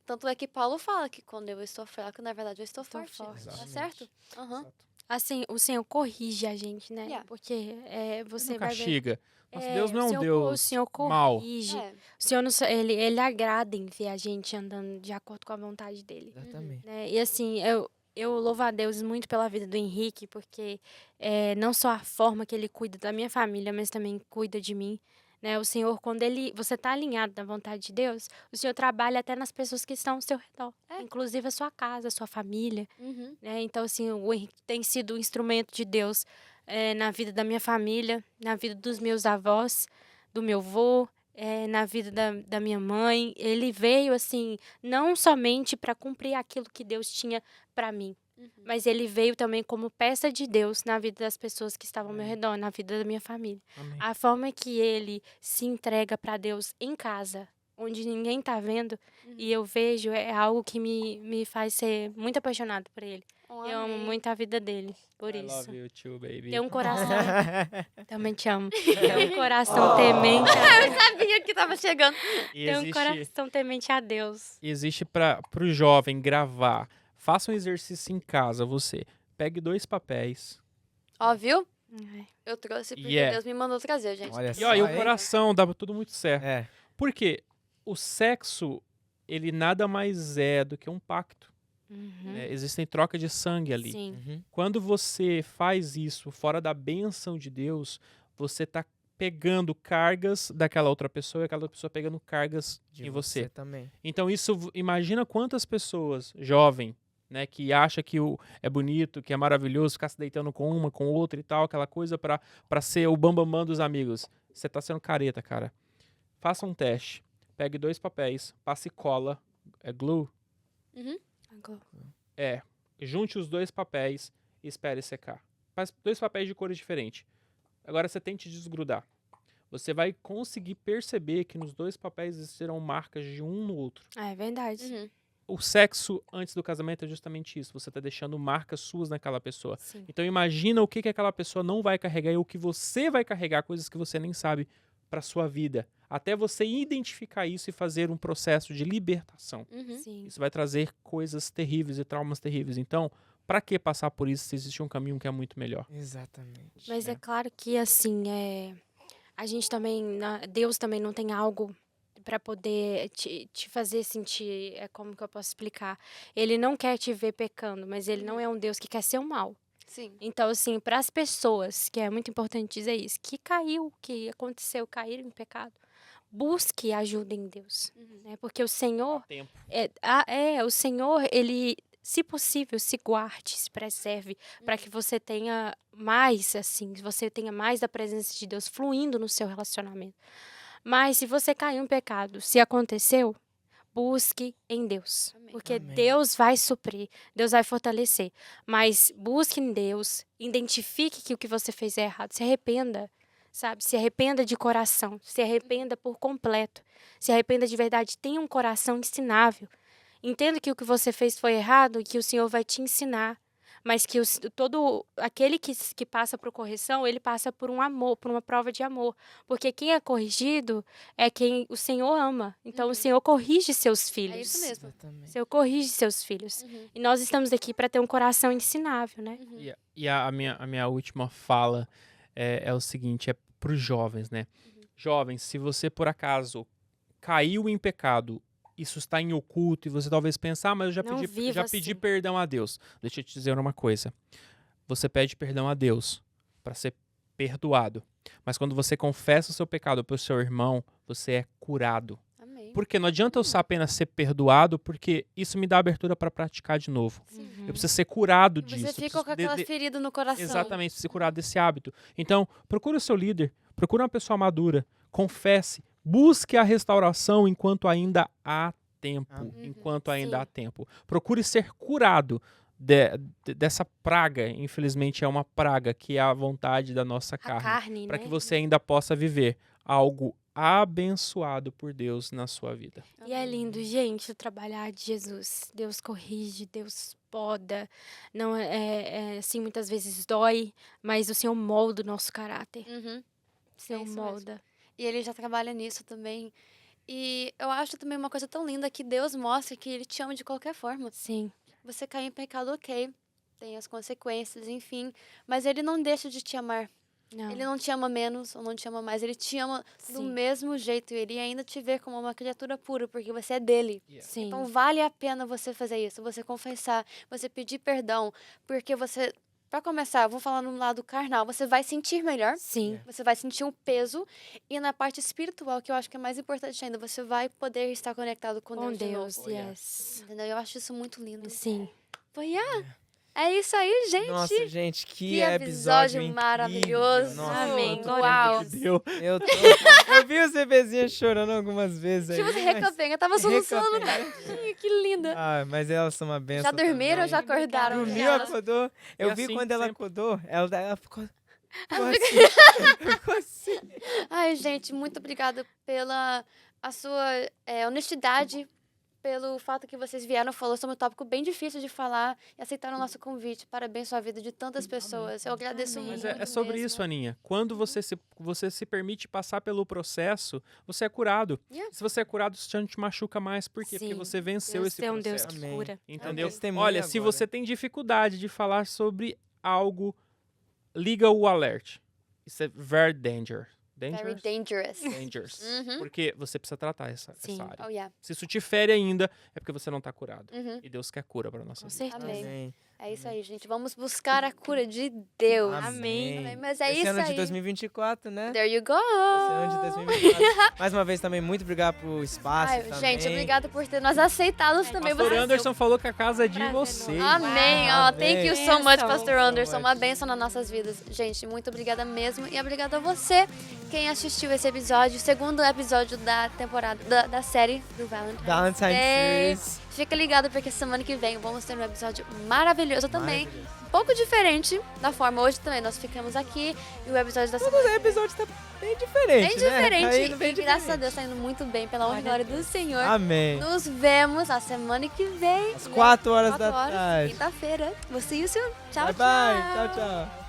Tanto é que Paulo fala que quando eu estou fraco, na verdade eu estou Estou forte. forte. Tá Exatamente. certo? Aham. Assim, o Senhor corrige a gente, né? Yeah. Porque você Não vai ver... castiga. Nossa, Deus não é um o Deus Senhor mau. corrige. É. O Senhor não, ele agrada em ver a gente andando de acordo com a vontade dele. Exatamente. Né? E assim, eu louvo a Deus muito pela vida do Henrique, porque não só a forma que ele cuida da minha família, mas também cuida de mim. Né? O Senhor, quando você está alinhado na vontade de Deus, o Senhor trabalha até nas pessoas que estão ao seu redor. Inclusive a sua casa, a sua família. Uhum. Né? Então, assim, o Henrique tem sido um instrumento de Deus na vida da minha família, na vida dos meus avós, do meu avô, na vida da minha mãe. Ele veio, assim, não somente para cumprir aquilo que Deus tinha para mim, mas ele veio também como peça de Deus na vida das pessoas que estavam ao meu redor, na vida da minha família. Amém. A forma que ele se entrega para Deus em casa, onde ninguém está vendo, e eu vejo, é algo que me faz ser muito apaixonado por ele. Oh, Eu amo amém. muito a vida dele, por I isso. love you too, baby. Tem um coração... Também te amo. Tem um coração temente a Deus. Sabia que tava chegando. E Tem um coração temente a Deus. existe para o jovem gravar. Faça um exercício em casa, você. Pegue 2 papéis. Ó, viu? Ai. Eu trouxe porque Yeah. Deus me mandou trazer, gente. Olha E ó, e o hein? coração, dava tudo muito certo. É. Porque o sexo, ele nada mais é do que um pacto. Uhum. Né? Existem troca de sangue ali. Sim. Uhum. Quando você faz isso fora da bênção de Deus, você tá pegando cargas daquela outra pessoa e aquela outra pessoa pegando cargas De em você. também. Então isso, imagina quantas pessoas, jovem, né, que acha que é bonito, que é maravilhoso ficar se deitando com uma, com outra e tal, aquela coisa pra ser o bambambam dos amigos. Você tá sendo careta, cara. Faça um teste. Pegue 2 papéis, passe cola, glue, junte os 2 papéis e espere secar. Faz 2 papéis de cores diferentes. Agora você tente desgrudar. Você vai conseguir perceber que nos 2 papéis existirão marcas de um no outro. É verdade. Uhum. O sexo antes do casamento é justamente isso. Você tá deixando marcas suas naquela pessoa. Sim. Então imagina o que aquela pessoa não vai carregar e o que você vai carregar, coisas que você nem sabe para sua vida. Até você identificar isso e fazer um processo de libertação. Uhum. Sim. Isso vai trazer coisas terríveis e traumas terríveis. Então, para que passar por isso se existe um caminho que é muito melhor? Exatamente. Mas é claro que, assim, a gente também... Deus também não tem algo para poder te fazer sentir... como que eu posso explicar? Ele não quer te ver pecando, mas ele não é um Deus que quer ser o mal. Sim. Então, assim, para as pessoas, que é muito importante dizer isso, que aconteceu, caíram em pecado, busque ajuda em Deus. Né? Porque o Senhor... Tempo. o Senhor, ele, se possível, se guarde, se preserve, para que você tenha mais, assim, você tenha mais da presença de Deus fluindo no seu relacionamento. Mas se você caiu em pecado, se aconteceu, busque em Deus. Amém. Porque Amém. Deus vai suprir, Deus vai fortalecer. Mas busque em Deus, identifique que o que você fez é errado, se arrependa. sabe? Se arrependa de coração, se arrependa por completo, se arrependa de verdade, tenha um coração ensinável. Entenda que o que você fez foi errado e que o Senhor vai te ensinar, mas que todo aquele que passa por correção, ele passa por um amor, por uma prova de amor, porque quem é corrigido é quem o Senhor ama. Então o Senhor corrige seus filhos. É isso mesmo. Exatamente. O Senhor corrige seus filhos. E nós estamos aqui para ter um coração ensinável, né? E a minha última fala é o seguinte, é para os jovens, né? Jovens, se você por acaso caiu em pecado, isso está em oculto e você talvez pense, mas eu Não viva já pedi assim. perdão a Deus. Deixa eu te dizer uma coisa. Você pede perdão a Deus para ser perdoado. Mas quando você confessa o seu pecado para o seu irmão, você é curado. Amém. Porque não adianta eu só apenas ser perdoado, porque isso me dá abertura para praticar de novo. Eu preciso ser curado disso. Você ficou com aquela ferida no coração. Exatamente, ser curado desse hábito. Então, procure o seu líder, procure uma pessoa madura, confesse, busque a restauração enquanto ainda há tempo. Enquanto ainda há tempo. Procure ser curado dessa praga. Infelizmente, é uma praga que é a vontade da nossa A carne. carne, Para né? que você ainda possa viver algo abençoado por Deus na sua vida. E é lindo, gente, o trabalhar de Jesus. Deus corrige, Deus poda. Não assim, muitas vezes dói, mas o Senhor molda o nosso caráter. Uhum. O Senhor isso molda. E ele já trabalha nisso também. E eu acho também uma coisa tão linda que Deus mostra que ele te ama de qualquer forma. Sim. Você cair em pecado, ok. Tem as consequências, enfim. Mas ele não deixa de te amar. Não. Ele não te ama menos ou não te ama mais. Ele te ama do Sim. mesmo jeito. Ele ainda te vê como uma criatura pura, porque você é dele. Sim. Então vale a pena você fazer isso. Você confessar, você pedir perdão. Porque você, pra começar, vou falar no lado carnal, você vai sentir melhor. Sim. Você vai sentir um peso. E na parte espiritual, que eu acho que é mais importante ainda, você vai poder estar conectado com Com Deus de Deus, novo. yes. Entendeu? Eu acho isso muito lindo. Sim. Foi, é isso aí, gente. Nossa, gente, que Que episódio episódio incrível. maravilhoso. Nossa, Amém. eu tô- Uau. Deu. Eu vi os bebezinhos chorando algumas vezes aí. Tipo, você mas- recapenga. Tava soluçando, Recapenga. tadinho. Que linda. Ah, mas elas são uma benção. Já dormiram ou já também. acordaram? Dormiu, Elas? acordou. Eu E vi assim, quando ela sempre. acordou, ela ficou assim. Ficou assim. Ai, gente, muito obrigada pela a sua honestidade, pelo fato que vocês vieram, falou sobre um tópico bem difícil de falar e aceitaram o nosso convite para abençoar a vida de tantas pessoas. Eu agradeço Amém. muito. Mas é sobre mesmo. isso, Aninha. Quando você se permite passar pelo processo, você é curado. Yeah. Se você é curado, isso já não te machuca mais. Por quê? Sim. Porque você venceu Deus esse é um Deus processo. que Amém. cura. Entendeu? Testemunha Olha, se agora. você tem dificuldade de falar sobre algo, liga o alert. Isso é very dangerous. Very dangerous. Dangerous. Uhum. Porque você precisa tratar essa Sim. área. Oh, yeah. Se isso te fere ainda, é porque você não está curado. Uhum. E Deus quer cura para nossa Com vida. certeza. Amém. Amém. É isso aí, gente. Vamos buscar a cura de Deus. Amém. Amém. Mas é Esse isso ano de aí. 2024, né? There you go. Esse ano de 2024. Mais uma vez também, muito obrigado pro espaço Ai, também. gente, obrigada por ter nós aceitado também. Pastor Vocês- Anderson falou que a casa é de Prazer vocês. enorme. Amém. Uau, Ó, thank you amém. so much, Bênção. Pastor Anderson. So Uma much. bênção nas nossas vidas. Gente, muito obrigada mesmo. E obrigada a você, quem assistiu esse episódio, segundo episódio da temporada, da série do Valentine's Valentine's Day. Series. Fica ligado, porque semana que vem vamos ter um episódio maravilhoso também. Maravilhoso. Um pouco diferente da forma. Hoje também nós ficamos aqui e o episódio da semana Todo episódio tá bem diferente, bem né? diferente. Tá indo bem E graças a diferente. Deus tá indo muito bem, pela honra e glória do Senhor. Amém. Nos vemos na semana que vem. Às 4 horas 4 da horas, tarde. quinta-feira. Você e o senhor. Tchau, Bye, tchau. bye. Tchau, tchau.